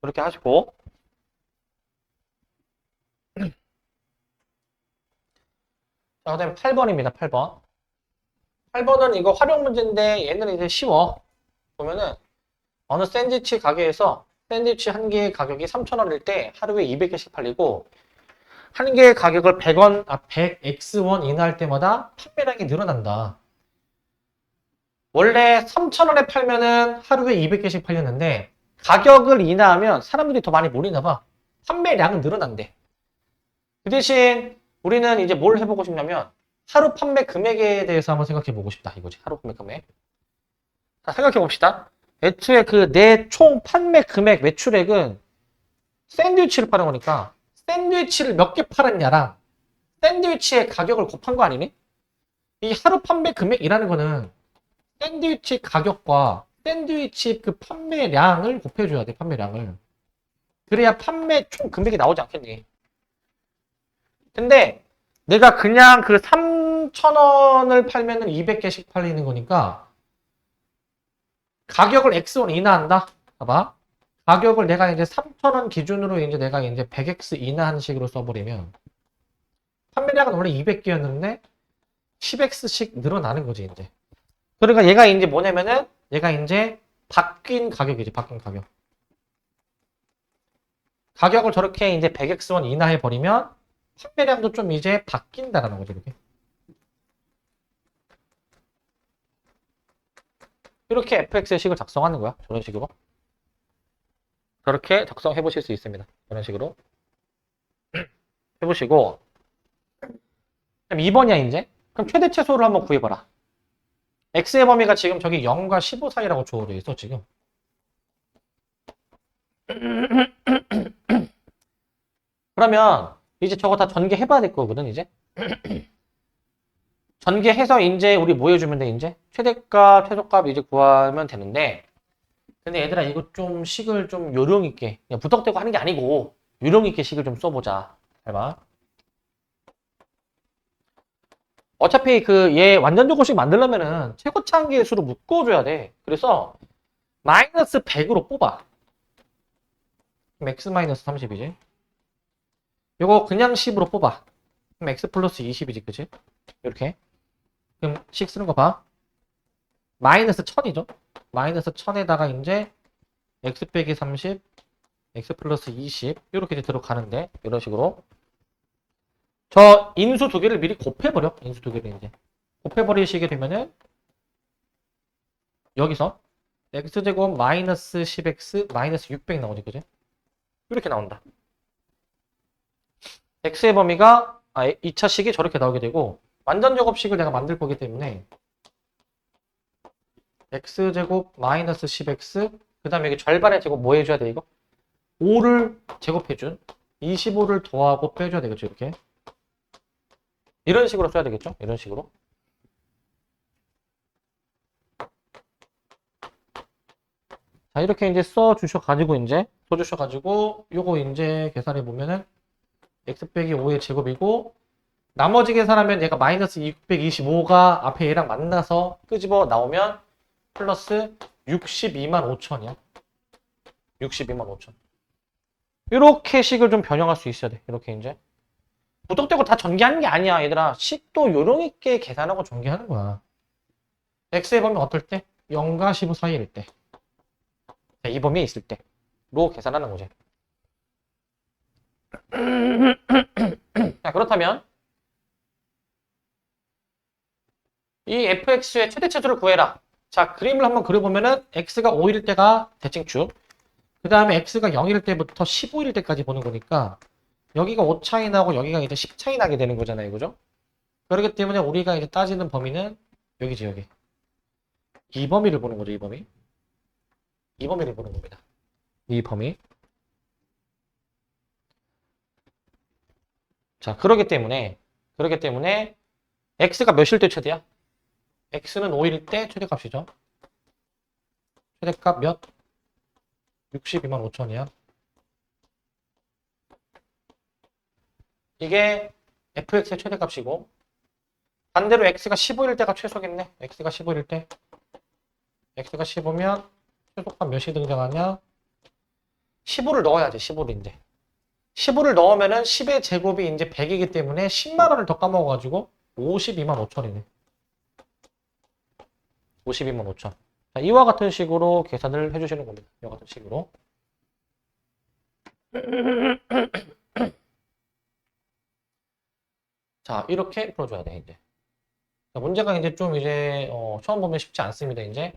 그렇게 하시고. 자, 그 다음에 8번입니다, 8번. 8번은 이거 활용 문제인데 얘는 이제 쉬워. 보면은 어느 샌드위치 가게에서 샌드위치 한 개의 가격이 3,000원일 때 하루에 200개씩 팔리고 한 개의 가격을 100원, 100X원 인하할 때마다 판매량이 늘어난다. 원래 3,000원에 팔면은 하루에 200개씩 팔렸는데 가격을 인하하면 사람들이 더 많이 몰리나 봐. 판매량은 늘어난대. 그 대신 우리는 이제 뭘 해보고 싶냐면 하루 판매 금액에 대해서 한번 생각해 보고 싶다 이거지. 하루 판매 금액. 자, 생각해 봅시다. 애초에 그 내 총 판매 금액 매출액은 샌드위치를 파는 거니까 샌드위치를 몇 개 팔았냐랑 샌드위치의 가격을 곱한 거 아니니? 이 하루 판매 금액이라는 거는 샌드위치 가격과 샌드위치 그 판매량을 곱해줘야 돼, 판매량을. 그래야 판매 총 금액이 나오지 않겠니? 근데 내가 그냥 그 3,000원을 팔면은 200개씩 팔리는 거니까 가격을 X1 인하한다? 봐봐. 가격을 내가 이제 3,000원 기준으로 이제 내가 이제 100X 인하하는 식으로 써버리면 판매량은 원래 200개였는데 10X씩 늘어나는 거지, 이제. 그러니까 얘가 이제 뭐냐면은 얘가 이제 바뀐 가격이지, 바뀐 가격. 가격을 저렇게 이제 100X1 인하해 버리면 판매량도 좀 이제 바뀐다라는 거죠, 이렇게. 이렇게 fx의 식을 작성하는 거야, 저런 식으로. 저렇게 작성해 보실 수 있습니다. 이런 식으로 해보시고. 그럼 2번이야, 이제. 그럼 최대 최소를 한번 구해봐라. x의 범위가 지금 저기 0과 15 사이라고 주어져 있어, 지금. 그러면 이제 저거 다 전개해봐야 될 거거든, 이제. 전개해서 이제 우리 뭐 해주면 돼, 이제? 최대값, 최소값 이제 구하면 되는데. 근데 얘들아, 이거 좀 식을 좀 요령 있게, 그냥 부탁되고 하는 게 아니고, 요령 있게 식을 좀 써보자. 잘 봐. 어차피 그 얘 완전 조건식 만들려면은 최고차항계의 수로 묶어줘야 돼. 그래서 마이너스 100으로 뽑아. x 마이너스 30이지. 요거 그냥 10으로 뽑아. 그럼 x 플러스 20이지, 그치? 이렇게. 그럼 식 쓰는 거 봐. 마이너스 1000이죠? 마이너스 1000에다가 이제 x 빼기 30, x 플러스 20 이렇게 이제 들어가는데 이런 식으로 저 인수 두 개를 미리 곱해버려. 인수 두 개를 이제 곱해버리시게 되면은 여기서 x제곱 마이너스 10x 마이너스 600 나오지, 그지? 이렇게 나온다. x의 범위가 2차 식이 저렇게 나오게 되고 완전 제곱식을 내가 만들 거기 때문에 x제곱 마이너스 10x 그 다음에 여기 절반의 제곱 뭐 해줘야 돼, 이거? 5를 제곱해준 25를 더하고 빼줘야 되겠죠, 이렇게. 이런 식으로 써야 되겠죠? 이런 식으로. 자, 이렇게 이제 써주셔가지고, 요거 이제 계산해 보면은, x 빼기 5의 제곱이고, 나머지 계산하면 얘가 마이너스 625가 앞에 얘랑 만나서 끄집어 나오면, 플러스 62만 5천이야. 62만 5천. 이렇게 식을 좀 변형할 수 있어야 돼. 이렇게 이제. 무턱대고 다 전개하는 게 아니야, 얘들아. 식도 요령 있게 계산하고 전개하는 거야. x의 범위 어떨 때? 0과 15 사이일 때. 이 범위에 있을 때로 계산하는 거지. 자, 그렇다면 이 fx의 최대 차수를 구해라. 자, 그림을 한번 그려보면은 x가 5일 때가 대칭축. 그 다음에 x가 0일 때부터 15일 때까지 보는 거니까 여기가 5 차이 나고 여기가 이제 10 차이 나게 되는 거잖아요, 그죠? 그렇기 때문에 우리가 이제 따지는 범위는 여기지, 여기. 이 범위를 보는 거죠, 이 범위. 이 범위를 보는 겁니다. 이 범위. 자, 그러기 때문에 x가 몇일 때 최대야? x는 5일 때 최대값이죠. 최대값 몇? 62만 5천이야. 이게 fx의 최대값이고 반대로 x가 15일 때가 최소겠네. x가 15일 때. x가 15면 최소값 몇이 등장하냐? 15를 넣어야지. 15를 이제. 15를 넣으면은 10의 제곱이 이제 100이기 때문에 10만 원을 더 까먹어가지고 52만 5천이네. 52만 5천. 자, 이와 같은 식으로 계산을 해주시는 겁니다. 이와 같은 식으로. 자, 이렇게 풀어줘야 돼, 이제. 자, 문제가 이제 좀 이제, 처음 보면 쉽지 않습니다, 이제.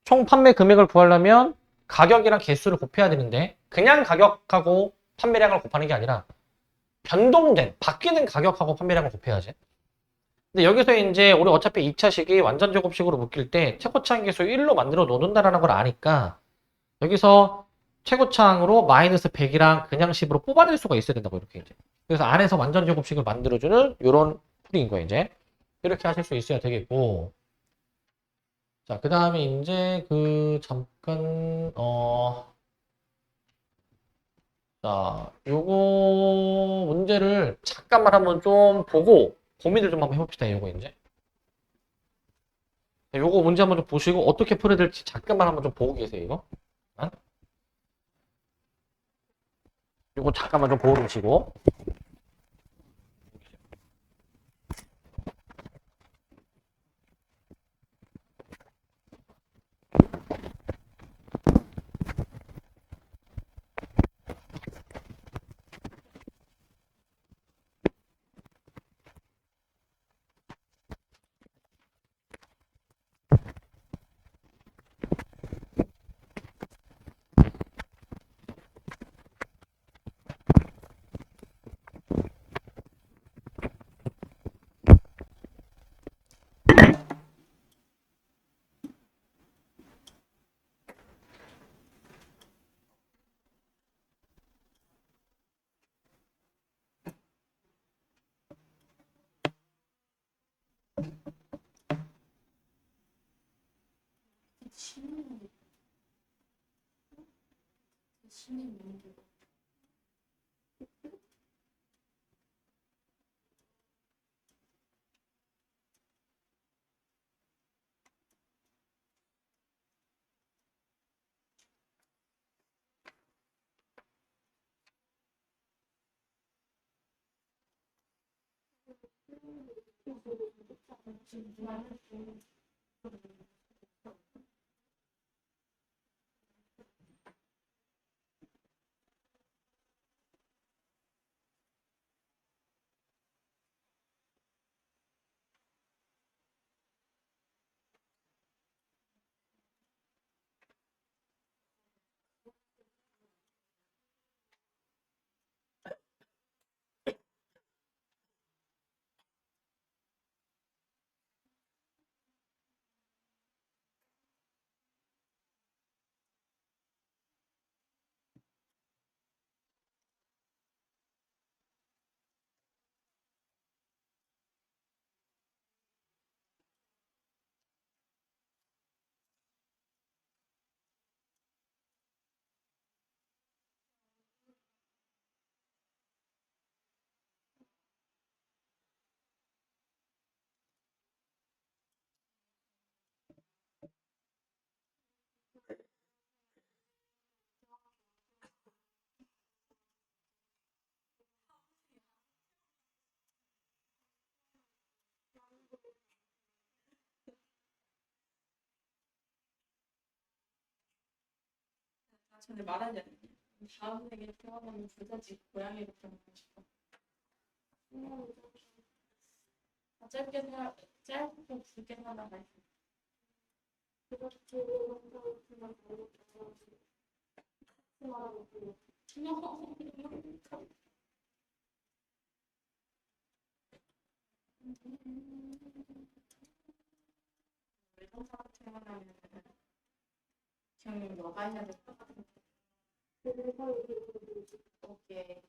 총 판매 금액을 구하려면 가격이랑 개수를 곱해야 되는데, 그냥 가격하고 판매량을 곱하는 게 아니라, 변동된, 바뀌는 가격하고 판매량을 곱해야지. 근데 여기서 이제 우리 어차피 2차식이 완전 제곱식으로 묶일 때 최고차항 계수 1로 만들어 놓는다라는 걸 아니까 여기서 최고차항으로 마이너스 100이랑 그냥 10으로 뽑아낼 수가 있어야 된다고 이렇게 이제. 그래서 안에서 완전 제곱식을 만들어주는 이런 풀이인 거예요 이제. 이렇게 하실 수 있어야 되겠고. 자, 그 다음에 이제 잠깐 자, 요거 문제를 잠깐만 한번 좀 보고 고민을 좀 한번 해봅시다. 요거 이제. 요거 문제 한번 좀 보시고 어떻게 풀어야 될지 잠깐만 한번 좀 보고 계세요, 이거. 요거 잠깐만 좀 보고 계시고. 전에 말하지 않았냐? 다음 생에 태어나면 부잣집 고양이로 태어나고 싶어. 짧고 굵게 살아가 있어. 외동사로 태어나면 기억력 너가 해야 될 것 같아. 오케이.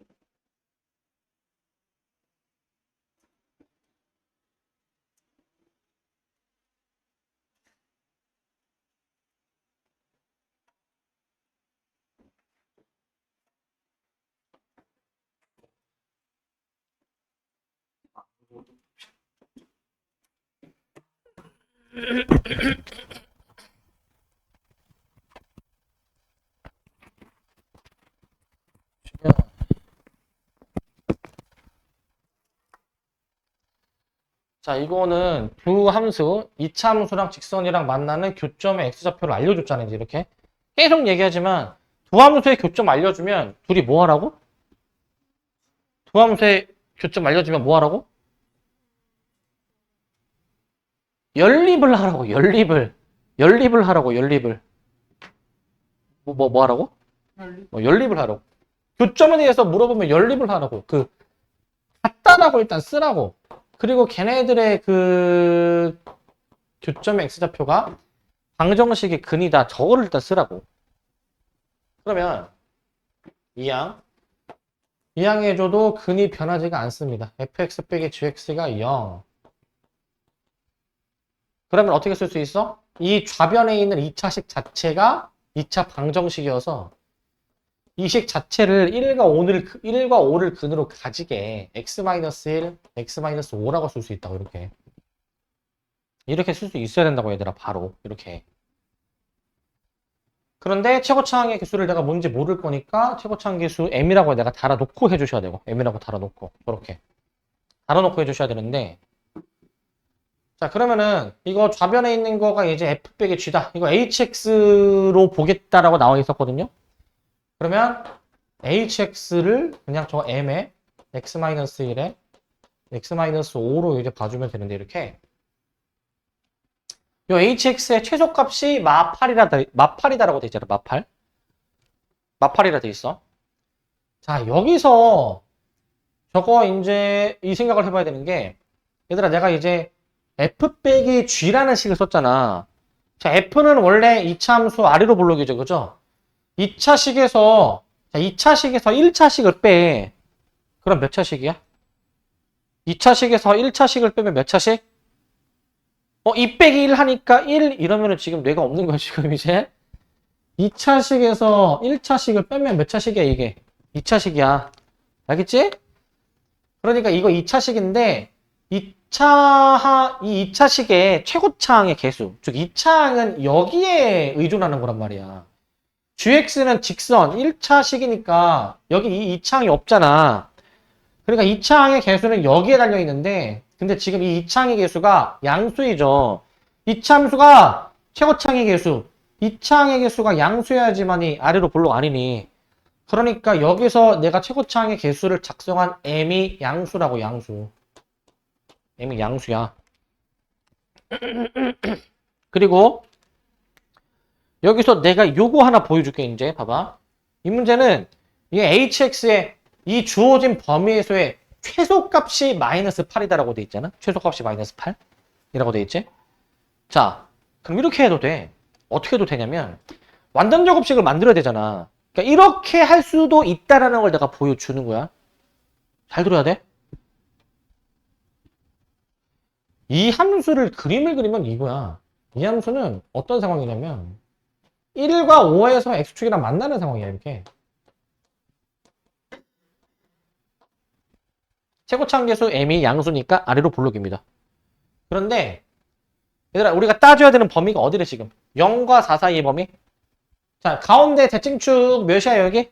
자, 이거는 두 함수, 이차함수랑 직선이랑 만나는 교점의 x좌표를 알려줬잖아요. 이제 이렇게. 계속 얘기하지만 두 함수의 교점 알려주면 둘이 뭐 하라고? 두 함수의 교점 알려주면 뭐 하라고? 연립을 하라고, 연립을. 연립을 하라고, 연립을. 뭐 하라고? 연립을 하라고. 교점에 대해서 물어보면 연립을 하라고. 같다라고 일단 쓰라고. 그리고 걔네들의 교점의 x좌표가 방정식의 근이다. 저거를 일단 쓰라고. 그러면 이항해줘도 근이 변하지가 않습니다. fx 빼기 gx가 0. 그러면 어떻게 쓸 수 있어? 이 좌변에 있는 2차식 자체가 2차 방정식이어서 이 식 자체를 1과 5를 근으로 가지게 x-1, x-5라고 쓸 수 있다고 이렇게 쓸 수 있어야 된다고 얘들아. 바로 이렇게. 그런데 최고차항의 개수를 내가 뭔지 모를 거니까 최고차항 개수 m이라고 내가 달아놓고 해주셔야 되고 m이라고 달아놓고 이렇게 달아놓고 해주셔야 되는데 자 그러면은 이거 좌변에 있는 거가 이제 f 빼기 g다. 이거 hx로 보겠다라고 나와 있었거든요. 그러면 hx를 그냥 저 m에 x-1에 x-5로 이제 봐주면 되는데 이렇게 요 hx의 최소값이 마팔이다라고 돼 있잖아. 마팔이라 돼 있어. 자 여기서 저거 이제 이 생각을 해봐야 되는 게 얘들아 내가 이제 f 빼기 g라는 식을 썼잖아. 자 f는 원래 2차 함수 아래로 볼록이죠. 그죠? 2차식에서 1차식을 빼. 그럼 몇 차식이야? 2차식에서 1차식을 빼면 몇 차식? 2 빼기 1 하니까 1 이러면은 지금 뇌가 없는 거야, 지금 이제. 2차식에서 1차식을 빼면 몇 차식이야, 이게? 2차식이야. 알겠지? 그러니까 이거 2차식인데, 이 2차식의 최고차항의 개수. 즉, 2차항은 여기에 의존하는 거란 말이야. gx는 직선 1차식이니까 여기 이 2차항이 없잖아. 그러니까 2차항의 개수는 여기에 달려 있는데 근데 지금 이 2차항의 개수가 양수이죠. 2차 함수가 최고차항의 개수 2차항의 개수가 양수여야지만이 아래로 볼록 아니니 그러니까 여기서 내가 최고차항의 개수를 작성한 m이 양수라고 양수. m이 양수야. 그리고 여기서 내가 요거 하나 보여줄게, 이제. 봐봐. 이 문제는 이 hx의 이 주어진 범위에서의 최소값이 마이너스 8이다라고 돼 있잖아. 최소값이 마이너스 8이라고 돼 있지. 자, 그럼 이렇게 해도 돼. 어떻게 해도 되냐면 완전 제곱식을 만들어야 되잖아. 그러니까 이렇게 할 수도 있다라는 걸 내가 보여주는 거야. 잘 들어야 돼. 이 함수를 그림을 그리면 이거야. 이 함수는 어떤 상황이냐면 1과 5에서 x축이랑 만나는 상황이야, 이렇게. 최고차항계수 m이 양수니까 아래로 볼록입니다. 그런데 얘들아 우리가 따져야 되는 범위가 어디래 지금? 0과 4 사이의 범위? 자 가운데 대칭축 몇이야 여기?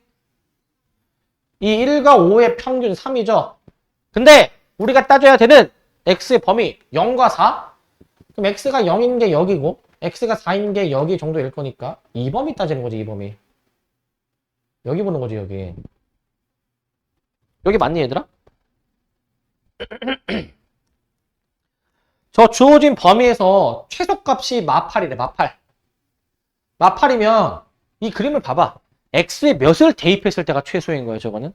이 1과 5의 평균 3이죠. 근데 우리가 따져야 되는 x의 범위 0과 4? 그럼 x가 0인 게 여기고 x가 4인 게 여기 정도일 거니까 이 범위 따지는 거지. 이 범위 여기 보는 거지. 여기 맞니 얘들아? 저 주어진 범위에서 최소값이 마팔이래. 마팔이면 이 그림을 봐봐. x에 몇을 대입했을 때가 최소인 거예요. 저거는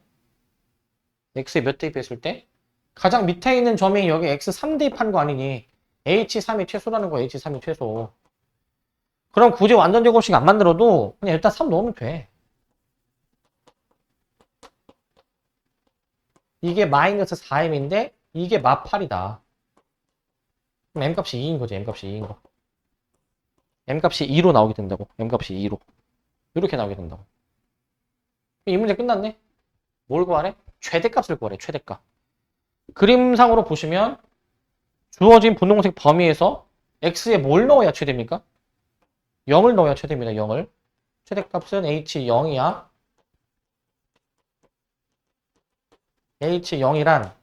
x에 몇 대입했을 때? 가장 밑에 있는 점이 여기 x3 대입한 거 아니니 h3이 최소라는 거. h3이 최소. 그럼 굳이 완전 제곱식 안 만들어도 그냥 일단 3 넣으면 돼. 이게 마이너스 4m인데 이게 마팔이다. 그럼 m값이 2인 거지. m값이 2인 거. m값이 2로 나오게 된다고. m값이 2로. 이렇게 나오게 된다고. 이 문제 끝났네. 뭘 구하래? 최대값을 구하래. 최대값. 그림상으로 보시면 주어진 분홍색 범위에서 x에 뭘 넣어야 최대입니까? 0을 넣어야 최대입니다. 0을. 최대값은 h 0이야. h 0이란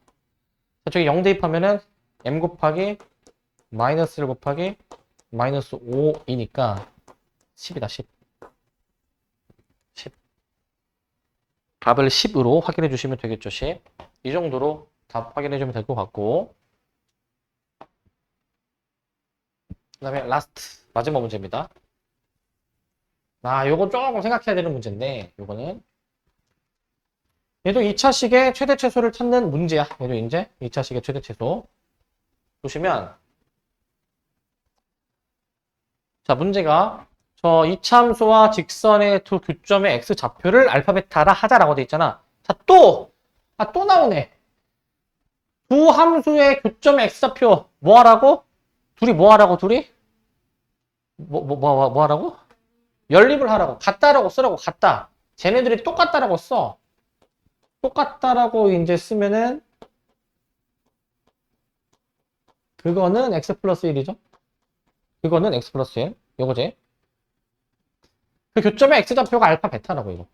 저쪽에 0 대입하면은 m 곱하기 마이너스 1 곱하기 마이너스 5이니까 10이다. 10. 10. 답을 10으로 확인해 주시면 되겠죠. 10. 이 정도로 답 확인해 주면 될 것 같고, 그 다음에 라스트 마지막 문제입니다. 요건 조금 생각해야 되는 문제인데, 요거는 얘도 2차식의 최대 최소를 찾는 문제야. 얘도 이제 2차식의 최대 최소 보시면, 자, 문제가 저 이참수와 직선의 두 교점의 x 좌표를 알파 베타라 하자라고 돼 있잖아. 자, 또 나오네. 두 함수의 교점의 x 좌표 뭐 하라고? 둘이 뭐 하라고? 둘이? 뭐 하라고? 연립을 하라고. 같다라고 쓰라고. 같다. 쟤네들이 똑같다라고 써. 똑같다라고 이제 쓰면은 그거는 x 플러스 1이죠. 그거는 x 플러스 1. 요거지. 그 교점의 x좌표가 알파 베타라고 이거.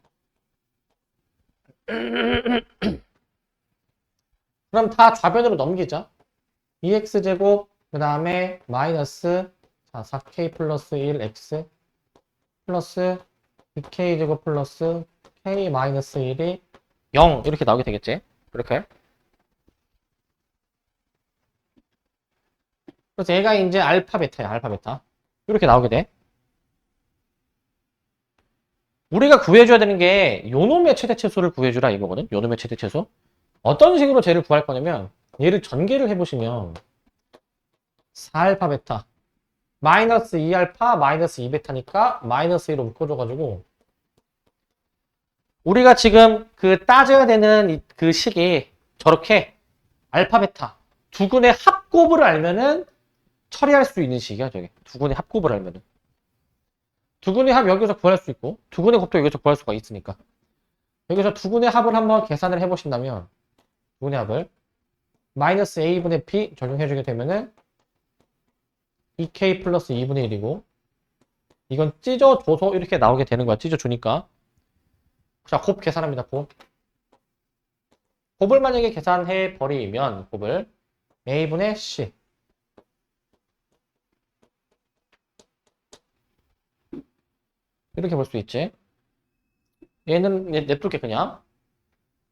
그럼 다 좌변으로 넘기자. 2x제곱 그 다음에 마이너스 4k 플러스 1x 플러스 2k제곱 플러스 k 마이너스 1이 0 이렇게 나오게 되겠지. 이렇게. 그래서 얘가 이제 알파 베타야. 알파 베타. 이렇게 나오게 돼. 우리가 구해줘야 되는 게 요놈의 최대 최소를 구해주라 이거거든. 요놈의 최대 최소. 어떤 식으로 쟤를 구할 거냐면 얘를 전개를 해보시면 4알파 베타 마이너스 2알파 마이너스 2베타니까 마이너스 1로 묶어줘가지고 우리가 지금 그 따져야 되는 그 식이 저렇게 알파 베타 두 근의 합곱을 알면은 처리할 수 있는 식이야. 저게 두 근의 합곱을 알면은 두 근의 합 여기서 구할 수 있고 두 근의 곱도 여기서 구할 수가 있으니까 여기서 두 근의 합을 한번 계산을 해보신다면 두 근의 합을 마이너스 a분의 p 적용해주게 되면은 2k 플러스 2분의 1이고 이건 찢어줘서 이렇게 나오게 되는 거야. 찢어주니까. 자, 곱 계산합니다. 곱을 만약에 계산해 버리면 곱을 a분의 c 이렇게 볼 수 있지. 얘는 냅둘게 그냥.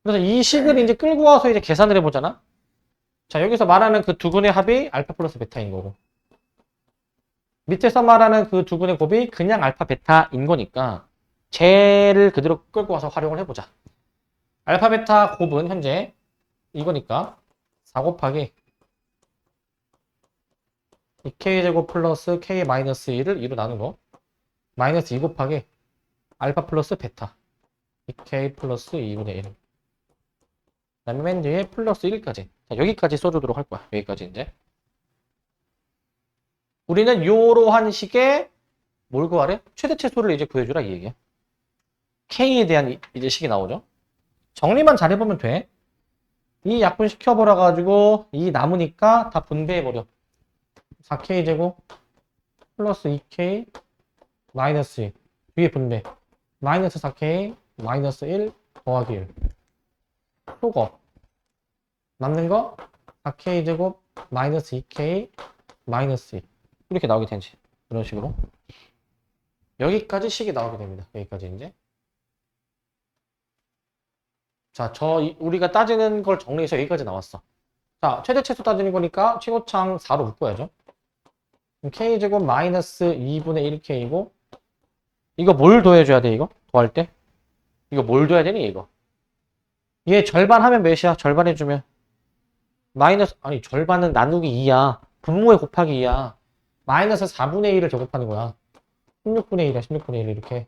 그래서 이 식을 이제 끌고 와서 이제 계산을 해보잖아. 자, 여기서 말하는 그 두 근의 합이 알파 플러스 베타인 거고 밑에서 말하는 그 두 근의 곱이 그냥 알파 베타인 거니까 쟤를 그대로 끌고 와서 활용을 해보자. 알파 베타 곱은 현재 이거니까 4 곱하기 2k제곱 플러스 k 마이너스 1을 2로 나눈 거 마이너스 2 곱하기 알파 플러스 베타 2k 플러스 2분의 1 그 다음에 맨 뒤에 플러스 1까지 자, 여기까지 써주도록 할 거야. 여기까지 이제 우리는 요러한 식의 뭘 구하래? 최대 최소를 이제 구해주라 이 얘기야. k에 대한 이제 식이 나오죠. 정리만 잘 해보면 돼. 이 약분 시켜버려 가지고 이 남으니까 다 분배해버려. 4k 제곱 플러스 2k 마이너스 1 위에 분배 마이너스 4k 마이너스 1 더하기 1 속어 남는 거 4k 제곱 마이너스 2k 마이너스 1 이렇게 나오게 되지. 이런 식으로 여기까지 식이 나오게 됩니다. 여기까지 이제 자, 우리가 따지는 걸 정리해서 여기까지 나왔어. 자, 최대 최소 따지는 거니까 최고창 4로 묶어야죠. k제곱 마이너스 2분의 1k이고 이거 뭘 더해줘야 돼 이거? 더할 때? 이거 뭘 더해야 되니 이거? 얘 절반 하면 몇이야? 절반 해주면 마이너스 아니 절반은 나누기 2야. 분모에 곱하기 2야. 마이너스 4분의 1을 제곱하는 거야. 16분의 1이야. 16분의 1 이렇게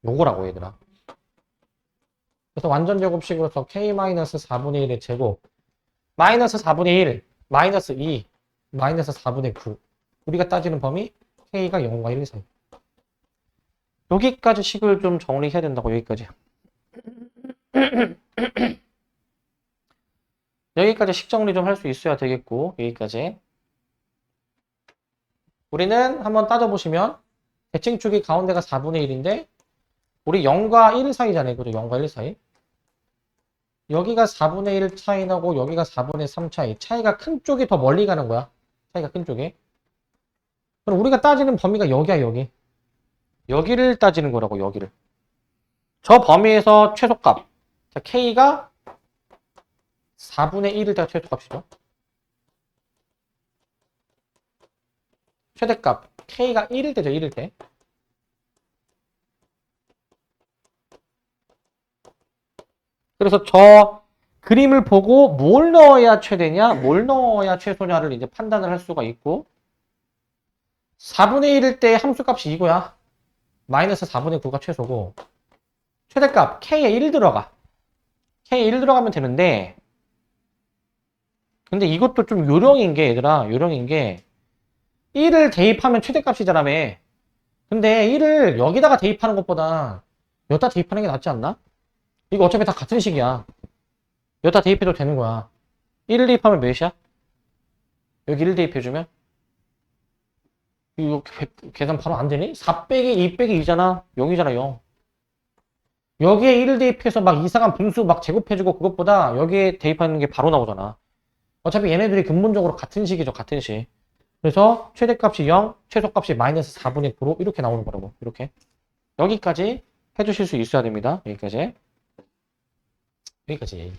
요거라고 얘들아. 그래서 완전 제곱식으로서 k-4분의 1의 제곱 마이너스 4분의 1 마이너스 2 마이너스 4분의 9 우리가 따지는 범위 k가 0과 1 사이 여기까지 식을 좀 정리해야 된다고. 여기까지 여기까지 식 정리 좀 할 수 있어야 되겠고 여기까지 우리는 한번 따져보시면 대칭축이 가운데가 4분의 1인데 우리 0과 1 사이잖아요. 그죠? 0과 1 사이. 여기가 4분의 1 차이 나고 여기가 4분의 3 차이. 차이가 큰 쪽이 더 멀리 가는 거야. 차이가 큰 쪽이. 그럼 우리가 따지는 범위가 여기야, 여기. 여기를 따지는 거라고, 여기를. 저 범위에서 최소값. 자, K가 4분의 1일 때가 최소값이죠. 최대값. K가 1일 때죠, 1일 때. 그래서 저 그림을 보고 뭘 넣어야 최대냐, 뭘 넣어야 최소냐를 이제 판단을 할 수가 있고, 4분의 1일 때 함수값이 이거야. 마이너스 4분의 9가 최소고, 최대값 K에 1 들어가. K에 1 들어가면 되는데, 근데 이것도 좀 요령인 게, 얘들아, 요령인 게, 1을 대입하면 최대값이잖아. 근데 1을 여기다가 대입하는 것보다 여기다 대입하는 게 낫지 않나? 이거 어차피 다 같은 식이야. 여기다 대입해도 되는 거야. 1을 대입하면 몇이야? 여기 1 대입해주면? 이거 계산 바로 안 되니? 4 빼기 2 빼기 2잖아. 0이잖아, 0. 여기에 1을 대입해서 막 이상한 분수 막 제곱해주고 그것보다 여기에 대입하는 게 바로 나오잖아. 어차피 얘네들이 근본적으로 같은 식이죠, 같은 식. 그래서 최대값이 0, 최소값이 마이너스 4분의 9로 이렇게 나오는 거라고. 이렇게. 여기까지 해주실 수 있어야 됩니다. 여기까지. 여기까지.